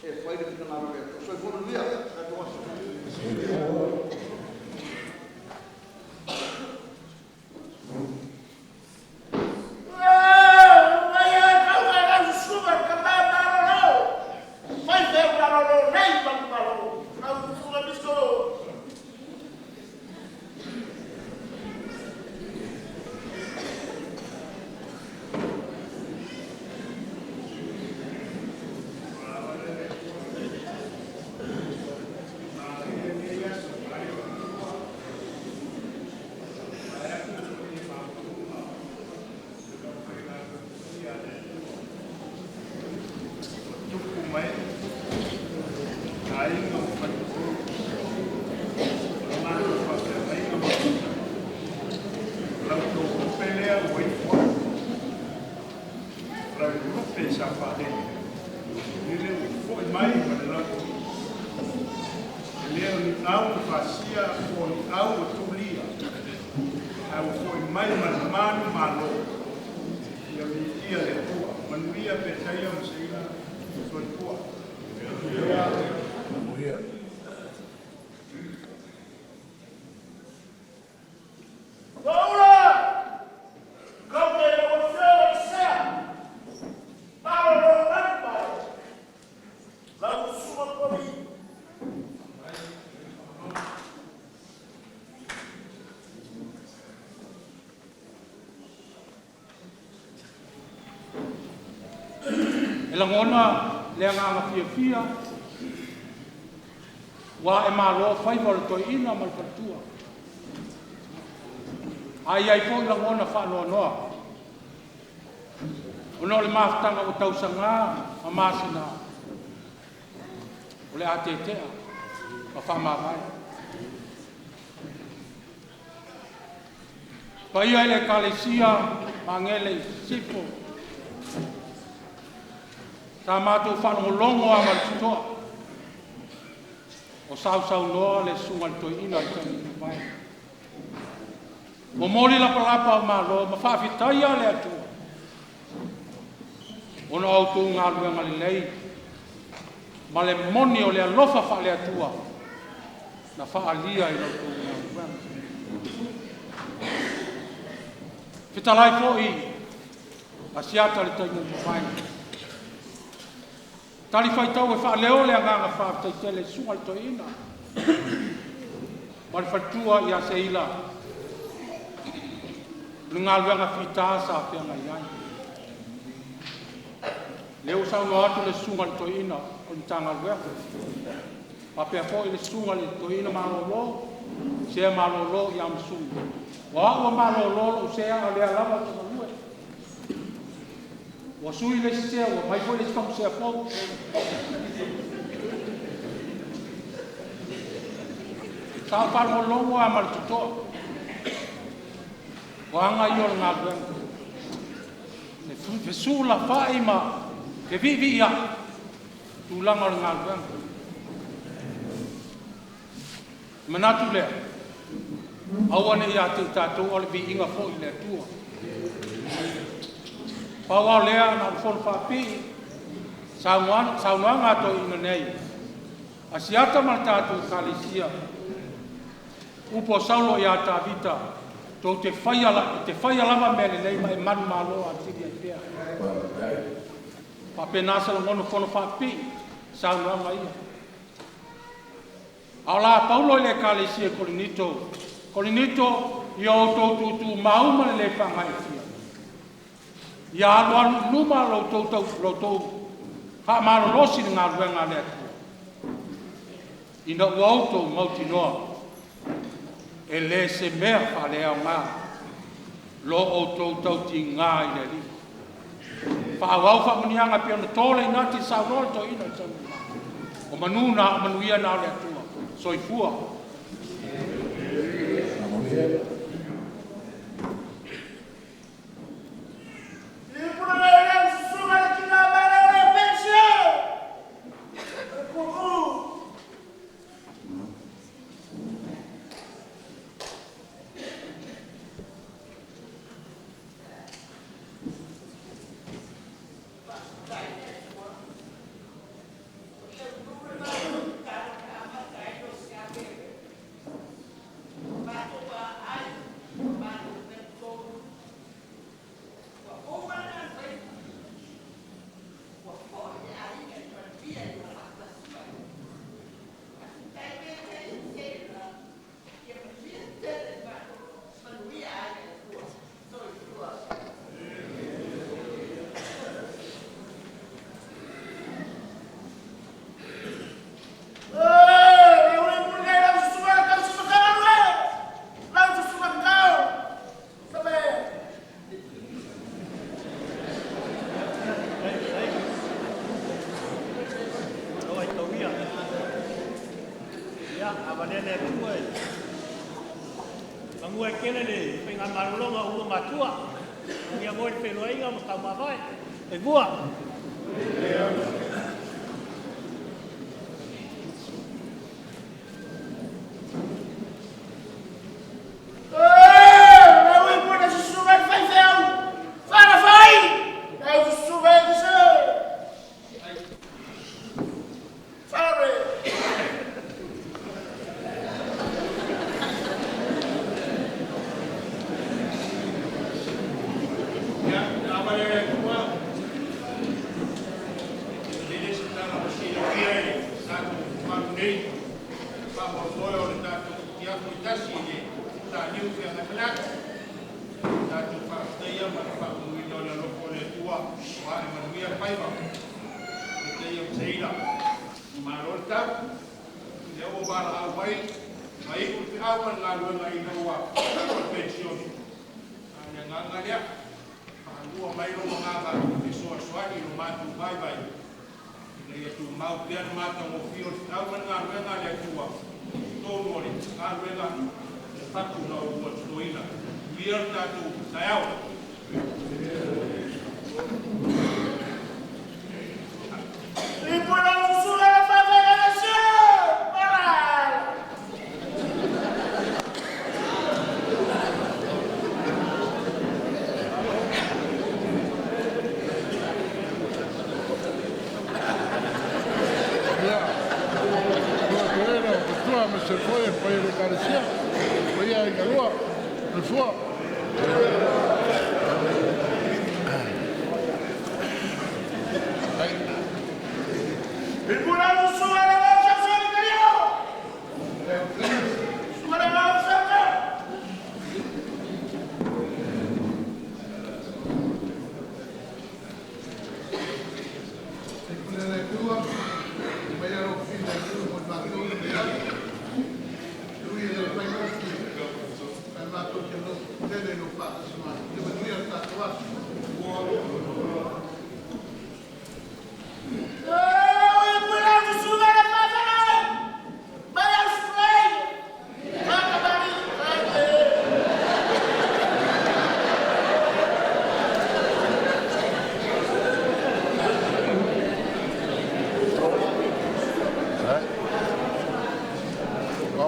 E whaida pita ngā lua lea tua. Soi whonu lua. Ka tu asu. E la ngona le nganga fia wa e malo fai vol to ina mal patua ai fo la ngona fa no no ono le maftanga o tau sanga a masina o le atete a fa ma vai pai ai le kalesia mangele sipo ta mātou whanongolongo a maritutoa. O sau noa le sunga le toi ina i tani i mai. O mori la palapa o malo, ma whawhitaia le atua. O no auto ngā luenga le lei. Ma le moni o le alofa wha le atua. Na whaalia i auto ngā luenga. Whitalai fo i. A siata le toi i mai. Tali fai tau e wha leo le anganga wha tai tele sunga le toi ina. Ma le whatua i a se ila. Le ngā luenga whita sa pia ngai ai. Leo sau no atu le sunga le toi ina o ni tanga luenga. Pa pia po i le sunga le toi ina malolo. Sea malolo i am sunga. Wa ua malolo o sea a lea lava te malue. Wa sui le sea, wa mai foi le stong sea fau. Sa par mo longo a mal tuto. Wa nga yo nga ben. Le fu su la faima. Ke vi ya. Tu la nga ben. Manatu lea. Awane ia te tātou o le vi inga fo i le tua. Pawao lea na fon whapi. Saunoanga to ina nei. Asiata ma tātou kalisia. Upo saulo ia tā vita. Tō te whaia lava mele nei mai manu malo a tiri ai pēr. Pape nasa ngono fono whapi. Saunoanga ia. Ao la paulo le kalisia kolinito. Kolinito i o tō tūtū mauma le whangai fia. Ia aluanu numa lo tō ha maro losi ni ngā ruenga le atua. Ina uauto mauti noa. E le se mea whale au ngā. Lo o tō ti ngā i le ri. Whaawau whamunianga pia na tōle inati sa roto ina tōna. O manuna o manuia nā le atua. Soifua.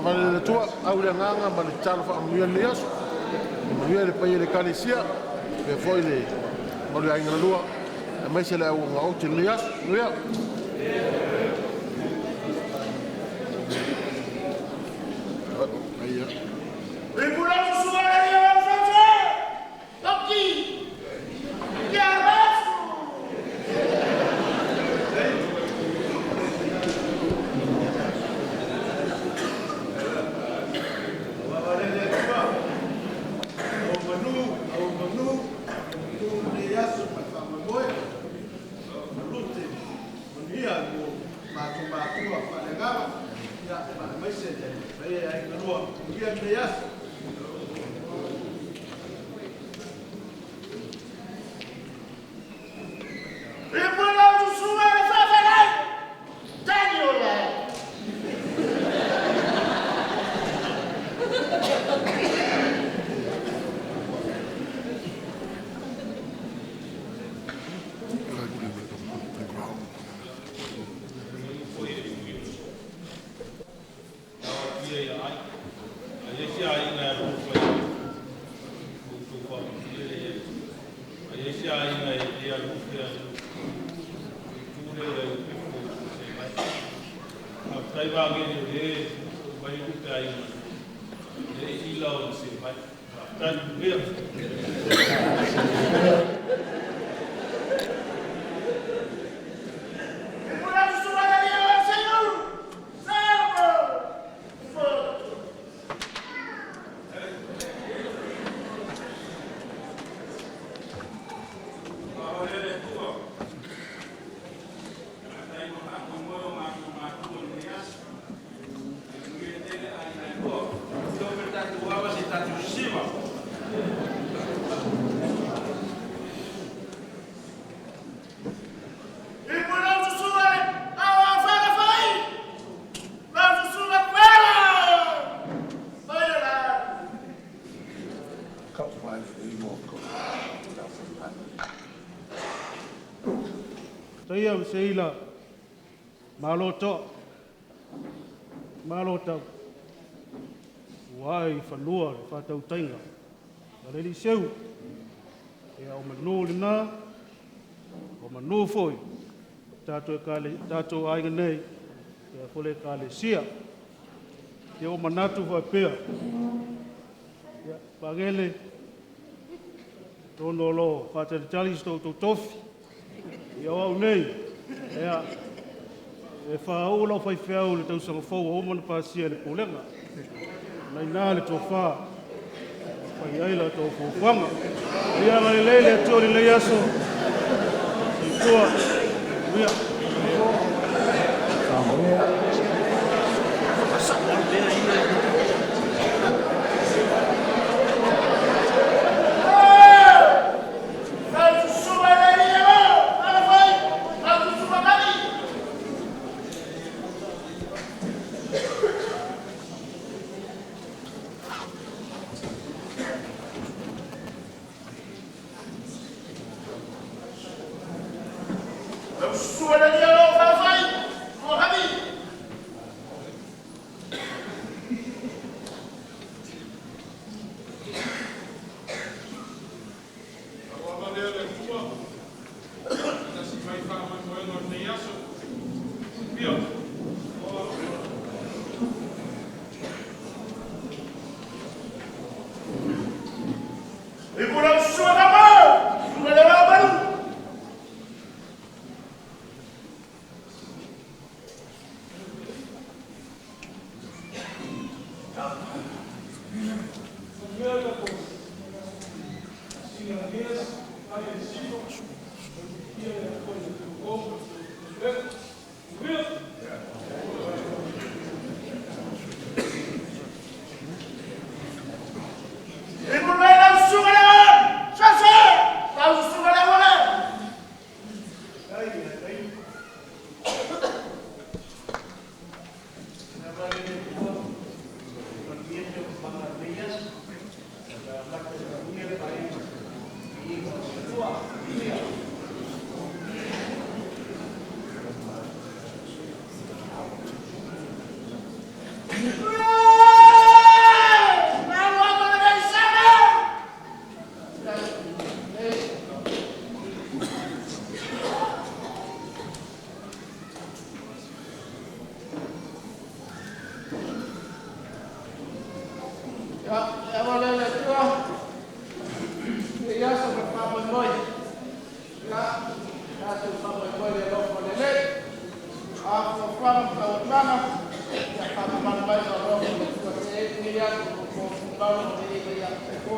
Mavale le tua au le nganga ma le talo fa amia le aso. Ma le pai le kalesia pe foi le mo le ainga lua. E mai se le au nga o te le aso. Nuia. Aia. Tribunal Superior Francês! Aqui! Que abraço! Saya seila maloto wai falua fatau tainga le seu e o manu lina o manu foi tato ai nei e fole kale sia e o manatu vai pea ya pagele tono lo fata tali sto tofi e o nei e fa o lo fai feo le tau sang fo o mon pasia le polenga nai na le tofa fai ai la to fo fanga ia le le to le yaso e tua ia Nasa sama ko le lo ko le. Ako fam ka utana. Ya ka man ba sa lo ko se ni ya ko ba lo ni ya ko.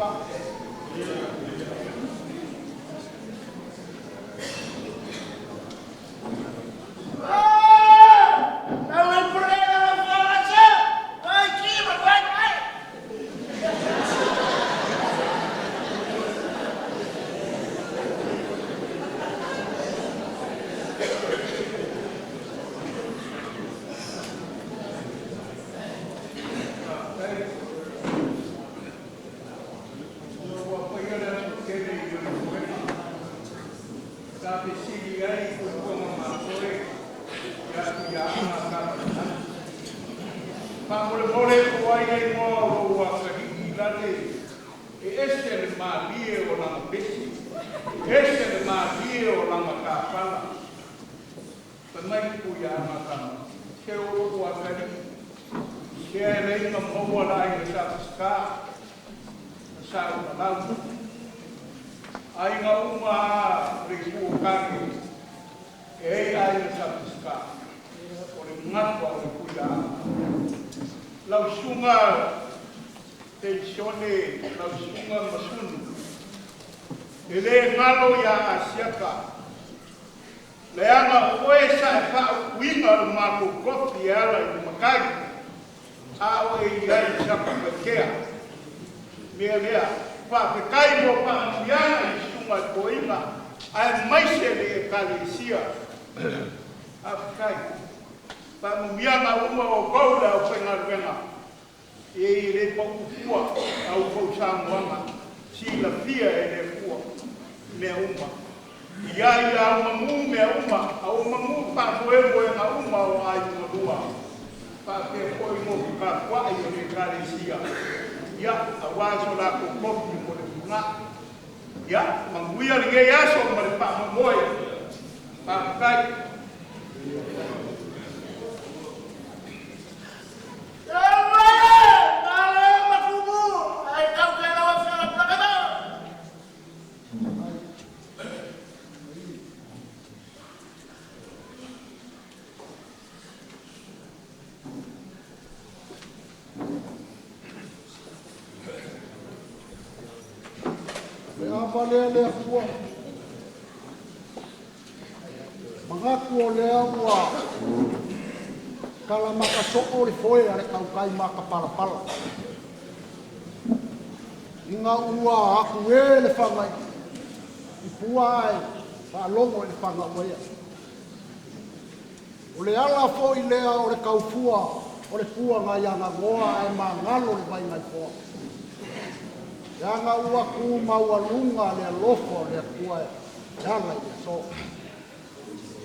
Inga ua aku le whangai. I puai, whalongo le whanga wea. O le ala fo I lea o le kaufua, o le pua ngai anga ngoa e ma ngalo le vai ngai fo. Yanga ua ku maua lunga le lofo le puai. Yanga I so.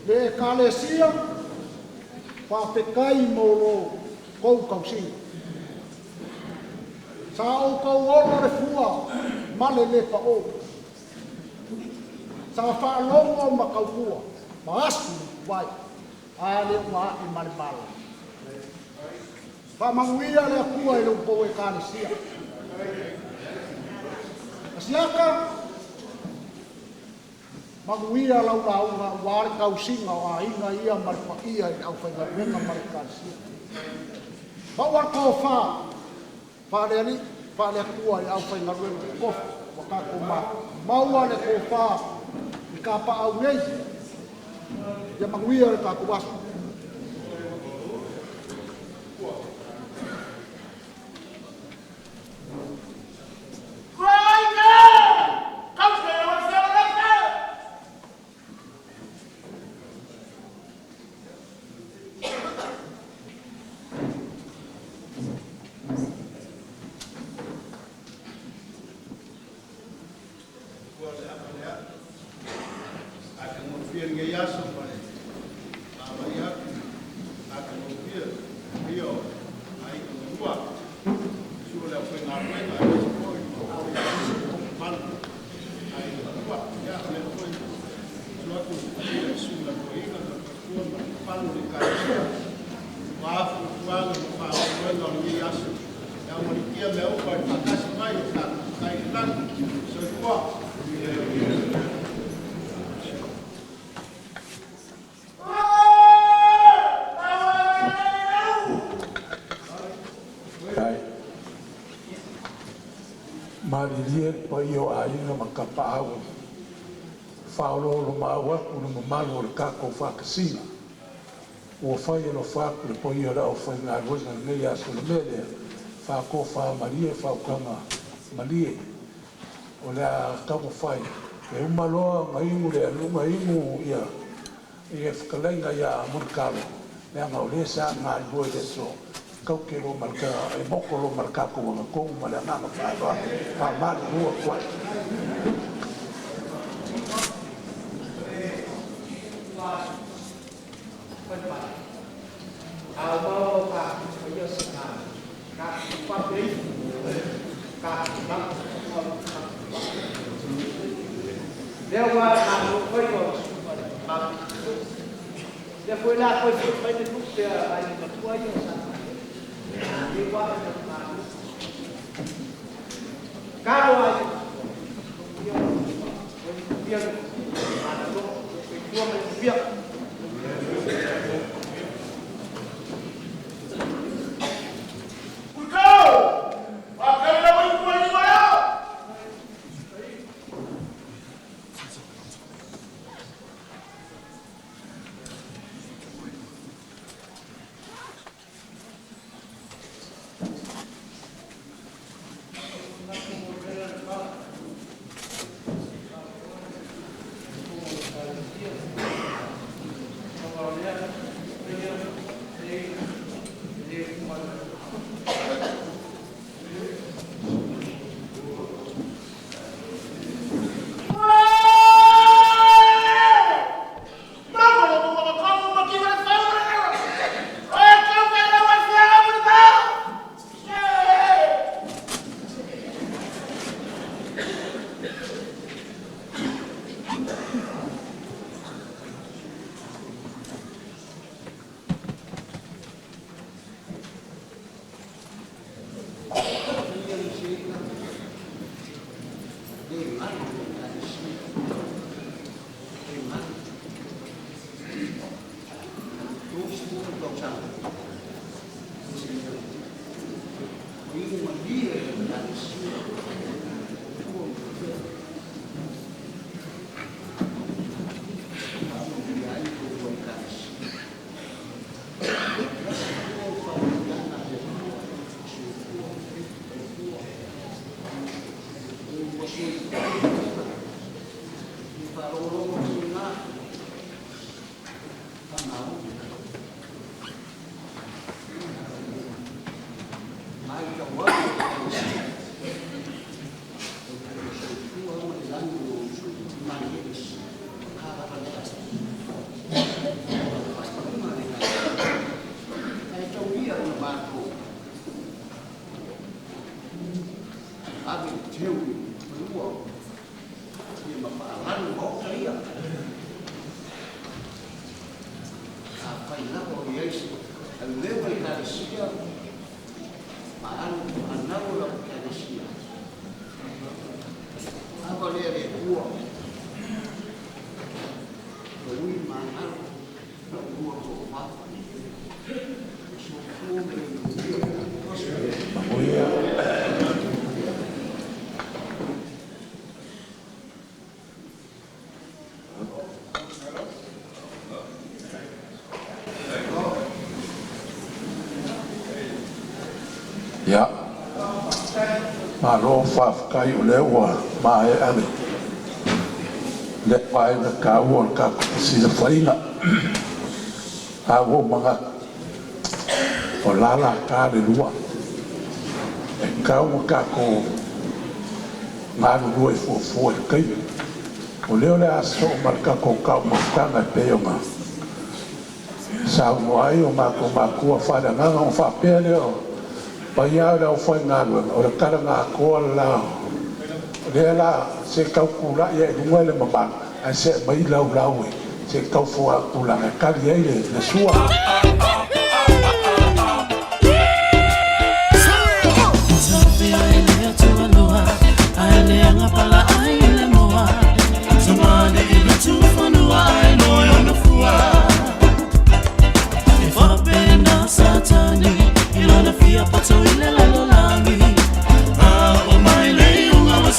Le kalesia, whapekai molo kou kausinga. Sa o kau ono le fua, male le pa o. Sa whaalongo ma kau fua, ma asu vai. A le ua I male male. Whamanguia le akua I lumpo e kane sia. Asiaka, manguia lau launga, wale kau singa o a inga ia male pa ia I au whainga renga male kane sia. Bawa kau wha, Pale ali, pale akua I au whainga renga kofu, wakako ma. Maua le kau wha, I ka pa au nei, ia manguia le ka kuwasu. lilie pa io ainga makapau faolo lo maua kuna mamalu le kako fakasina o fai lo faku le po io la o fai ngā ruenga ngai aso le mele fa ko fa marie fa kama malie o la kamo fai e umaloa ngaimu le alunga imu ia whakalainga ia murkalo le anga o le sa ngā iboe le so kau ke lo marka e moko lo marka ko nga ko ma le nga fa ma rua kwa Albo pa yo sina ka pa pe ka na Leo qua hàng quay vào Depois lá foi de tudo que aí na tua aí đi qua caro aí việc ya ma lo fa kai o le wa ma e ame le pai na ka wo ka si le faina a wo manga o la ka le lua e ka wo ka ko ma lu e fo e kai o le aso marka ko ka ma ka na pe o ma sa mo ai o ma ko fa da nga o fa pe le o pa ia o foi ngalo o le kara nga ko la le la se ka ku la ia du ngale ma ba a se mai lau se ka fo a ku la ka ia le sua Pato ile la lo langi, o mai le unga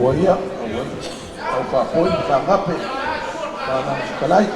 ua ia au whapoi whangape whanang kalai.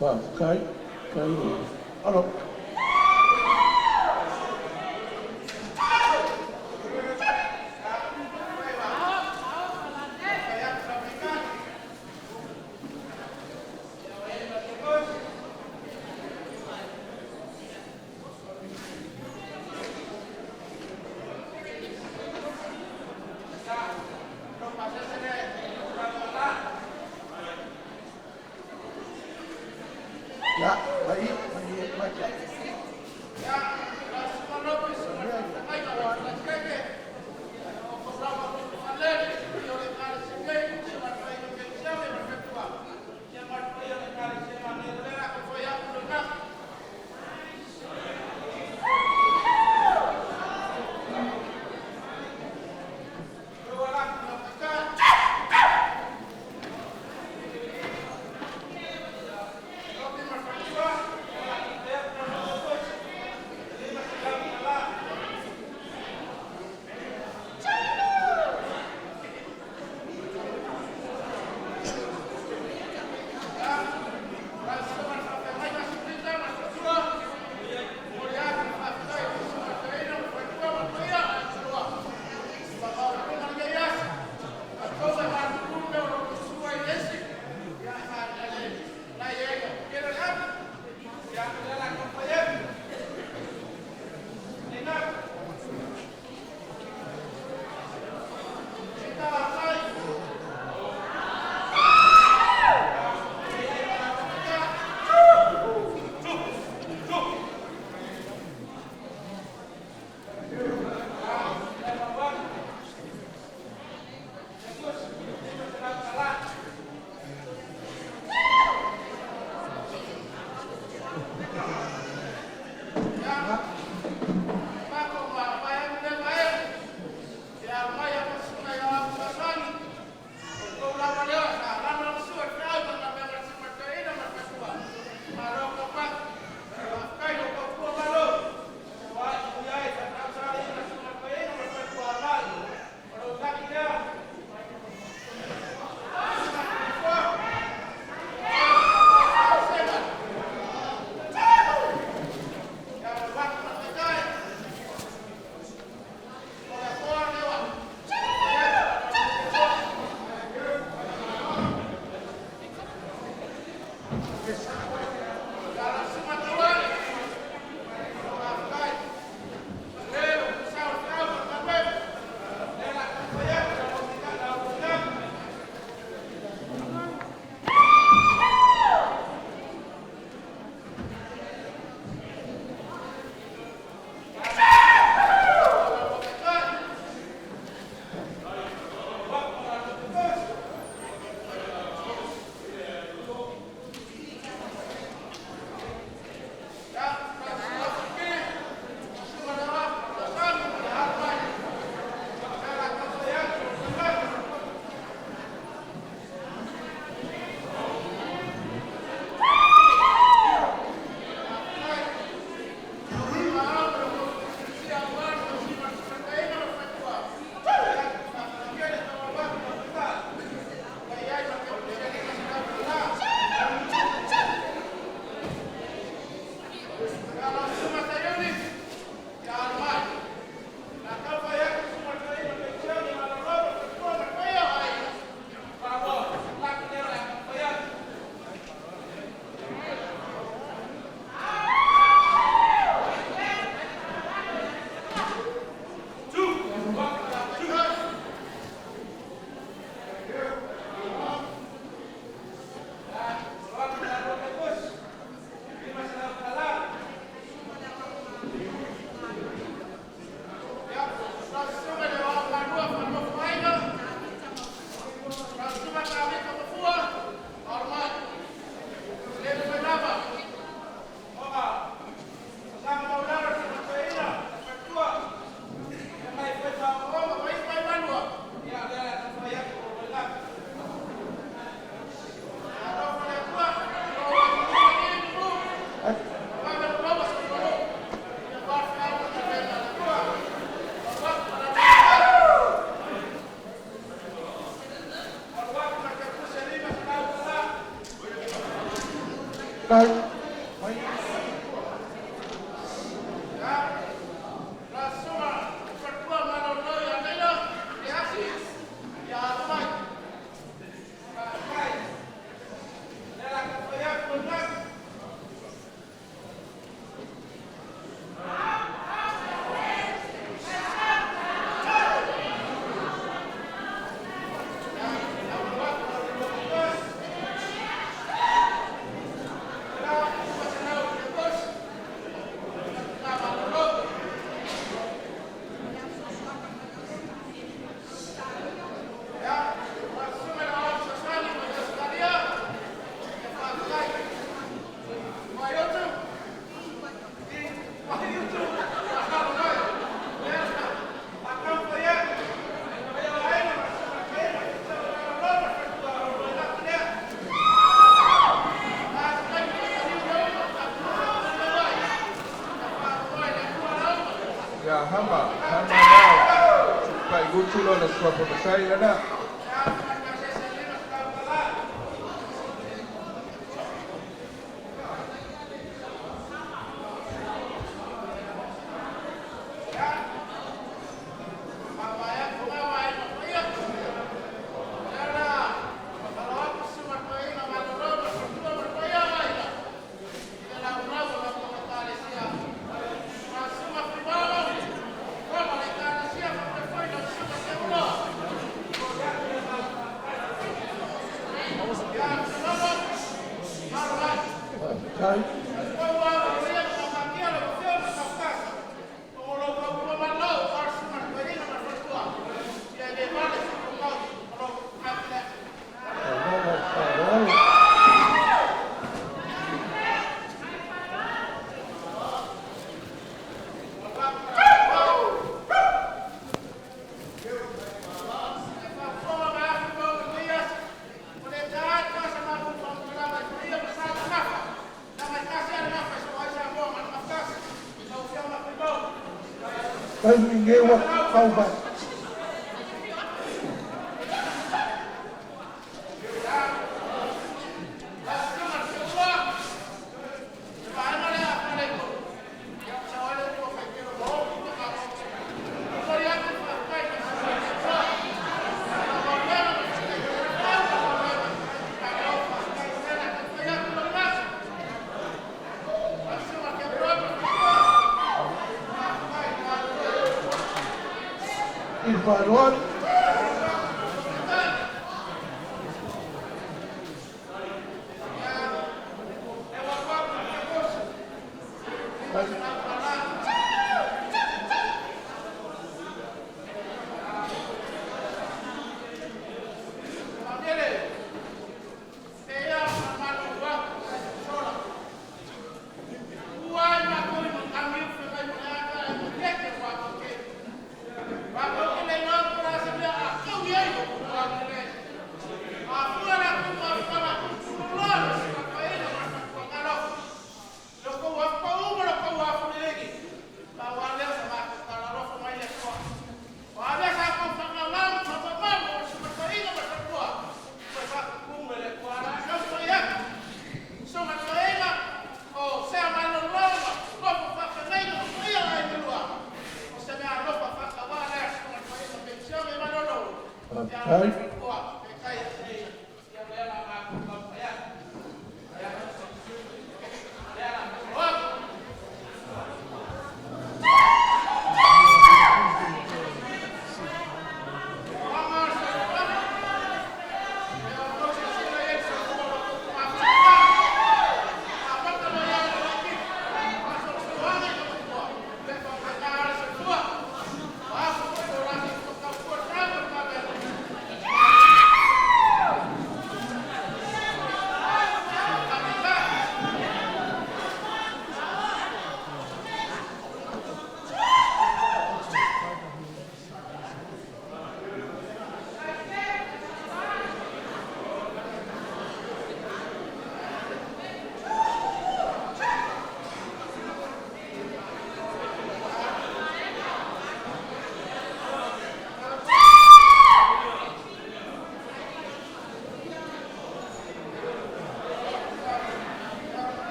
Whawhakai, kai, alo. Ya, baik, baca.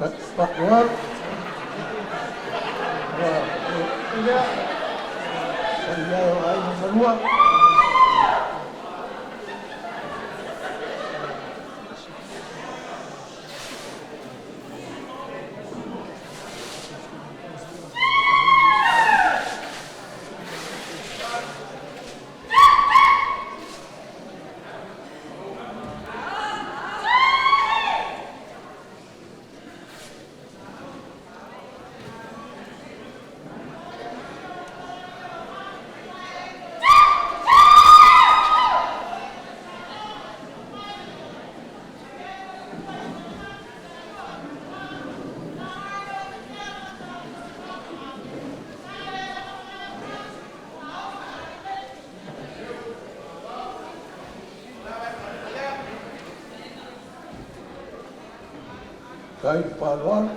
Pakuar. Ini saya ai semua. Kai paluan.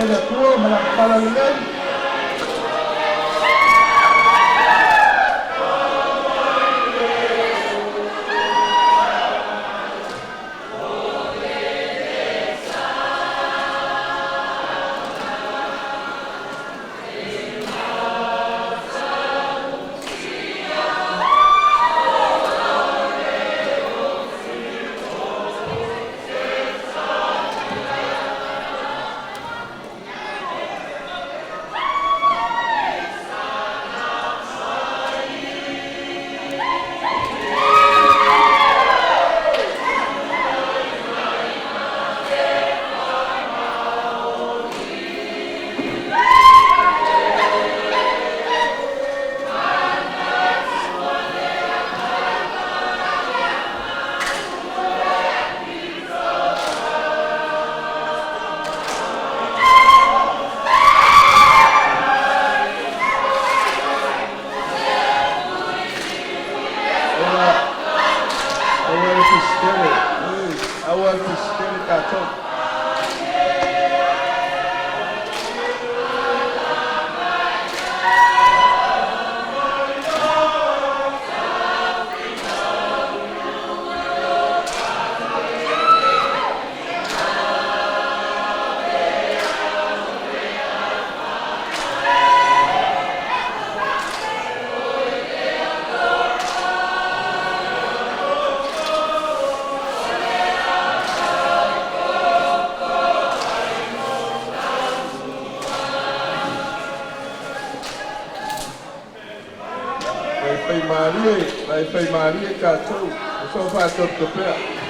pele tua ma pala le Lai fai Maria kātou, o so whātou te pēr.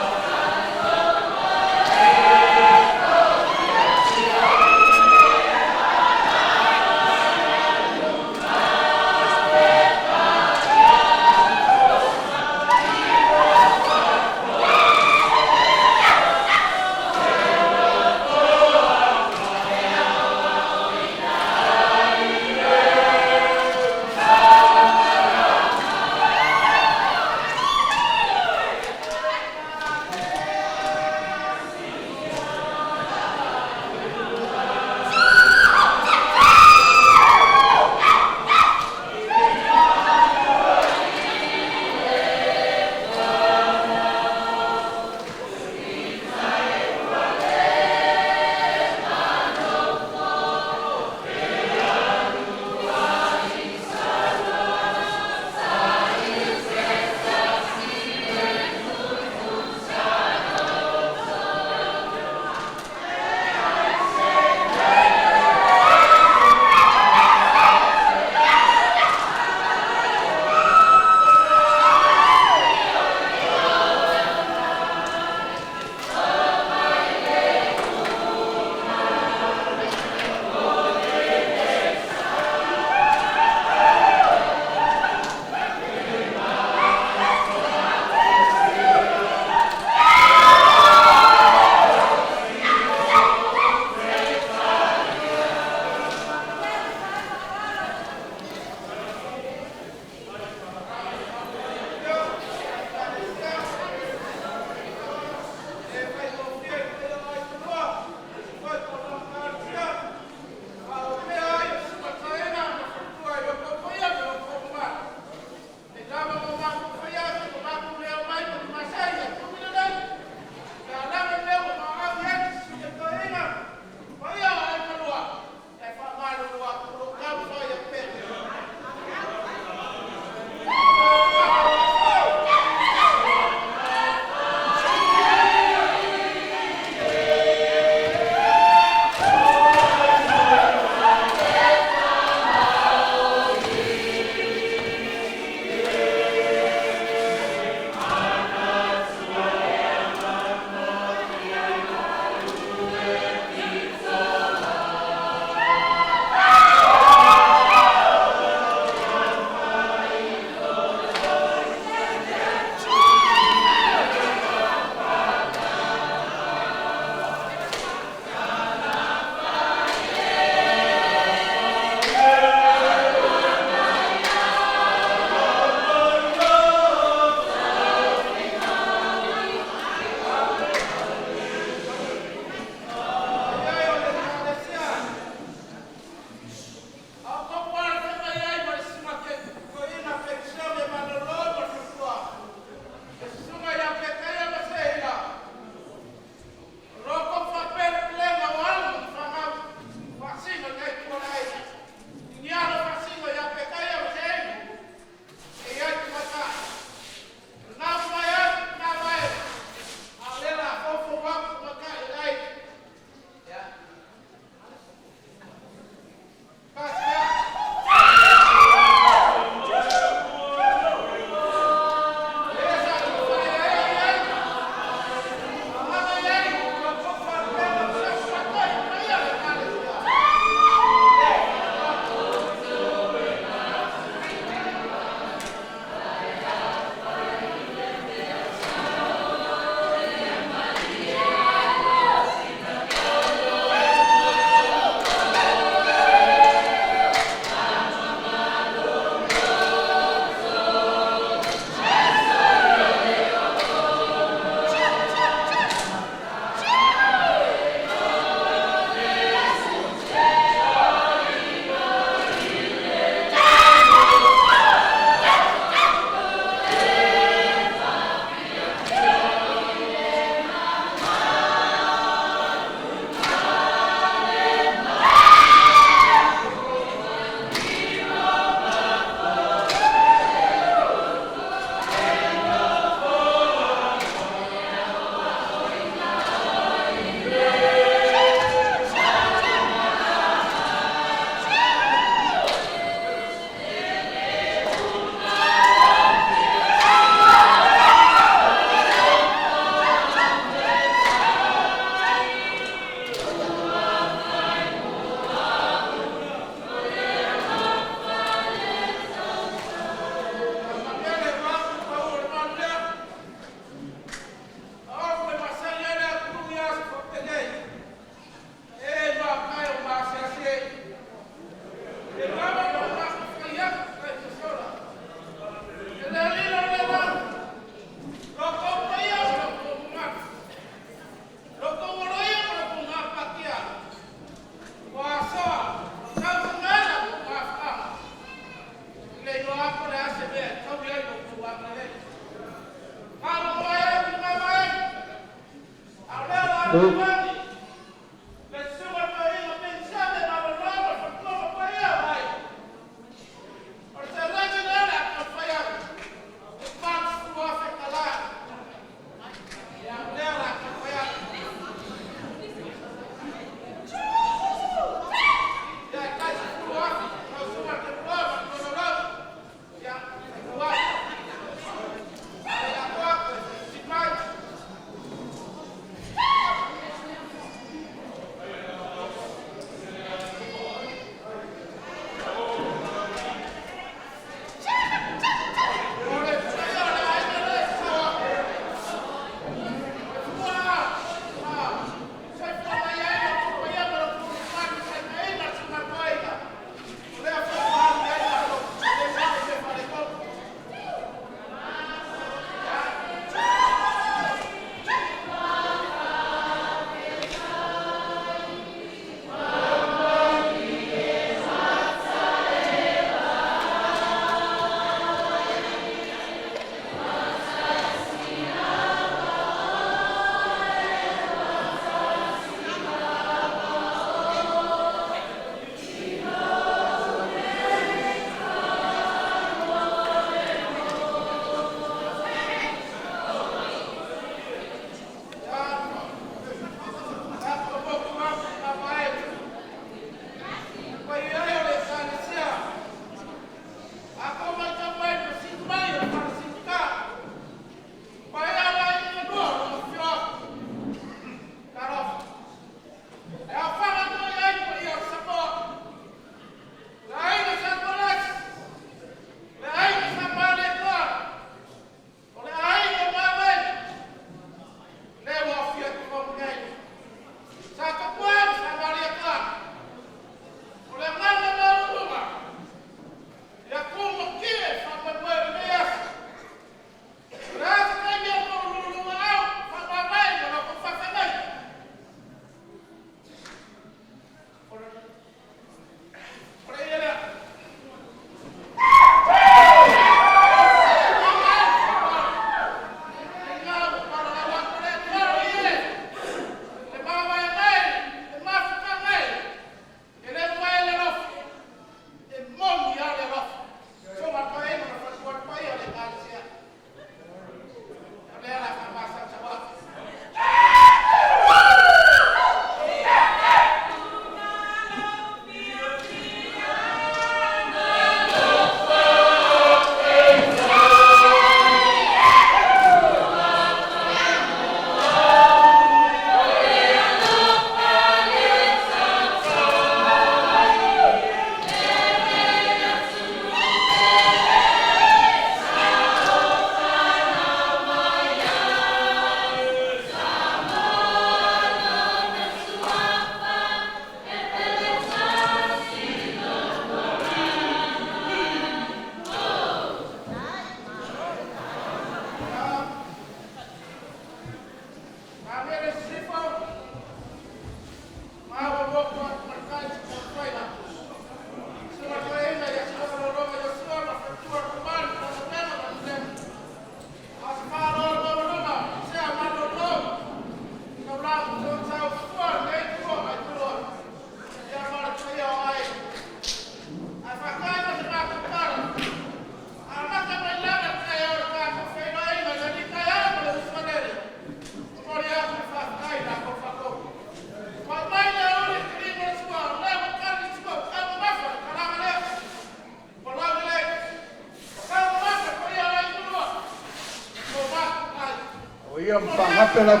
ia mpangapela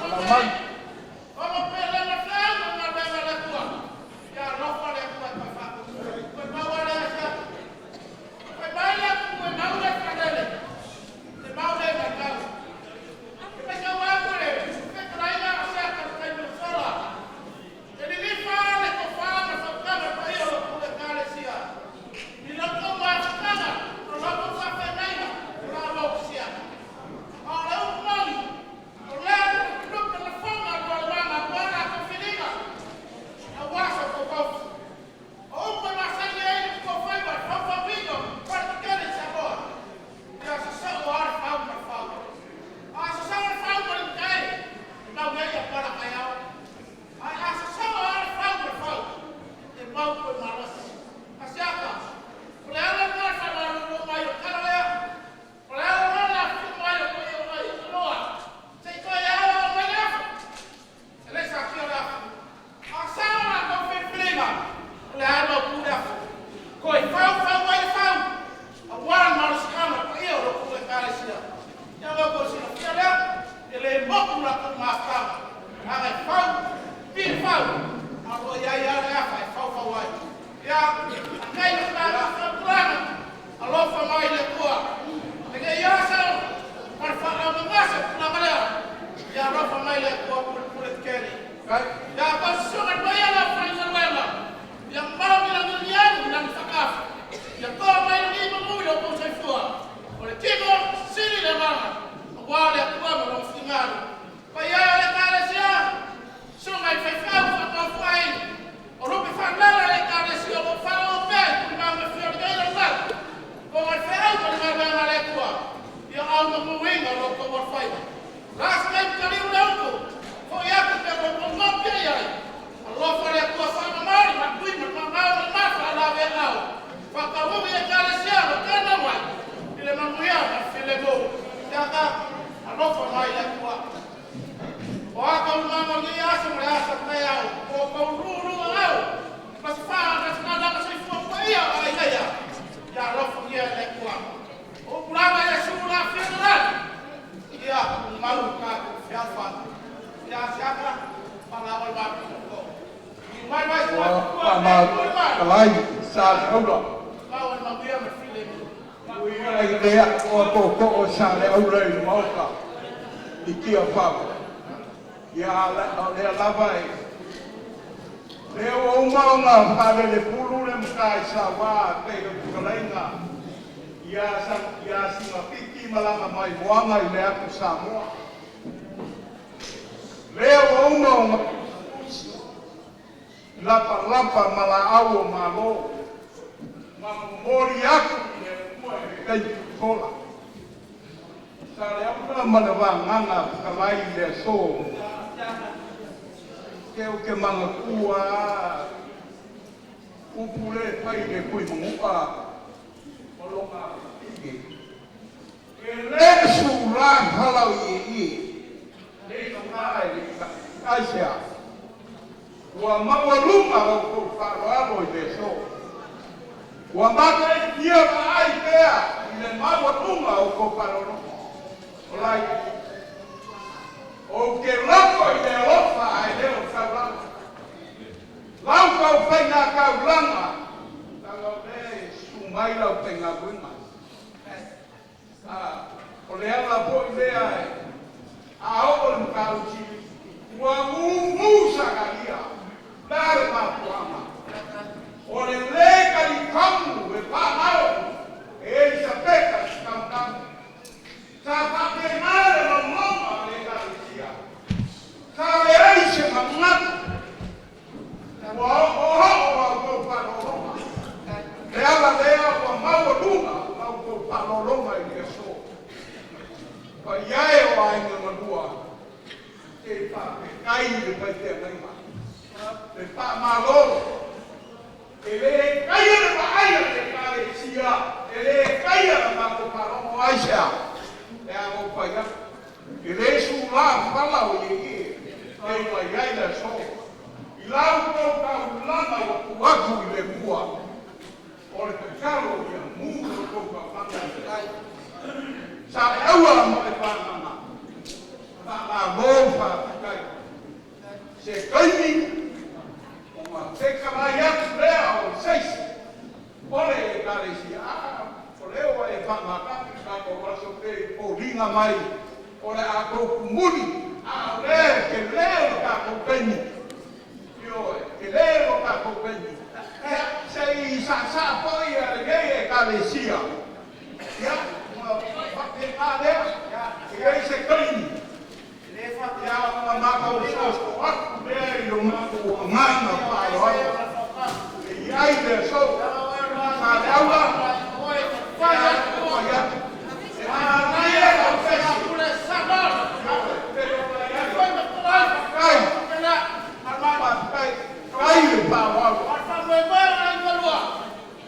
malaman Ya lo cocino. Ya ele moku la ku mafka. Aga fau. Pin fau. Alo ya fau wai. Ya ngai na plan. Alo fa mai le tua. Ngai ya sa. Par fa ama masa na mala. Ya ro fa mai le tua por keni. Ya pas sungat baya la fa na wala. Yang mau bilang dirian dan fakaf. Yang kau main ni memudah pun saya fuah. Oleh tiga sini dah mana. Awal yang tua belum singar. Kaya oleh kala sia. Sungai fefau fakaf fain. Orang befandang oleh kala sia befau pen. Memang befau dia lembat. Kau befau memang memang oleh tua. Yang awal memuing kalau kau berfain. Last time kali udah aku. Kau ya kita berpengap dia. Allah faria tua sama mari makui memang masalah belau. Fakamu ya kala sia kana wa. Ile mamuya afile go. Yaka Allah famai la tua. Wa ka mama ni asa mrasa kaya. Ko ko ruru au. Mas fa kas kada kas fu fa ya ya. Ya Allah famia la tua. O brava ya shura federal. Ya malu ka fiafa. Ya siapa pahlawan baku. Kalai sa aula. Lawan mabuya mafile. Uia ai lea o sa le aula I mauka. Ikia pau. Ya le lava e. Le o maunga pale le pulu le mkai sa wa te kalainga. Ya singa piki malanga mai moanga I le aku Samoa. Le o maunga lapa malao malo mamori aku kai kola sare aku manava nganga kalai le so ke manga kua upule pai le kui munga olonga le sura halau I le sura Asia wa mawaluma o paralo deso wa mata dia ai pea ile mawaluma o paralo olai o que loco ile lofa ile o sabla lauka o penga ka ulanga tanga be sumai la o penga bunga ole ala po ile ai a o le kauchi wa musa galia Dare mapuama. Ore lega di kamu, pahau. Sa peka kam. Sa papenare mama lega sia. Sa leise mamat. Wa go paloma. Lea wa mau dunga, mau go paloma I so. Pa yae wa ina madua. Te pa kai de pa te mai. Le pa malo ele kaya le bahaya le kale sia ele kaya le mako paro aisha ya mo paya ele sula pala o ye ai vai ai la so ilau ko ka ulama wa ku le kuwa o le kalo ya mu ko ka manda ai sa awa mo e pa mama pa mo pa kai se kai se cabalhar leo seis pole carecia poleo e pamaka ka braço pe polinga mai ora a muni a que leo ka compagni io que leo ka compagni sei sa poi e carecia ya ma pe ade ya e se clean ya mama ka o eu mando manda para o e aí deixou sabe agora vai olha aí é o fecho por essa hora vai para o para vai vai lá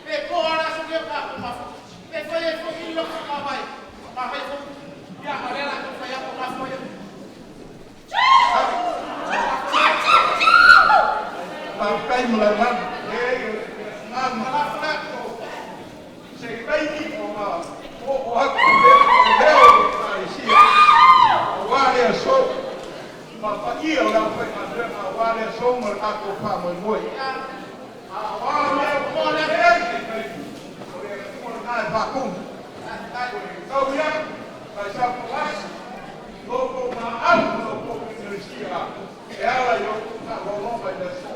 e agora se eu cá uma e foi logo vai kako pa mo mo wa me ko le e o le ko na pa kum so ya pa sa pa lo ko ma au lo ko ni sia e ala yo ka lo pa da so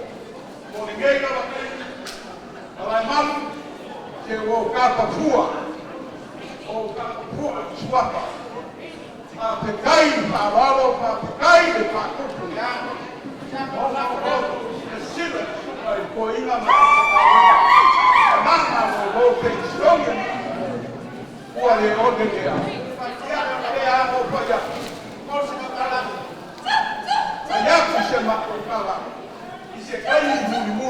mo ni ge ka ba ala mam ke wo ka pa fua o ka pa fua suapa a pe kai pa walo pa pe kai de pa ku ya o na ko sila ko ina ma mama mo go pe stronger o le o de ya ya ya o pa ya ko se ka la ya ku se ma ko ka la ise kai ni mu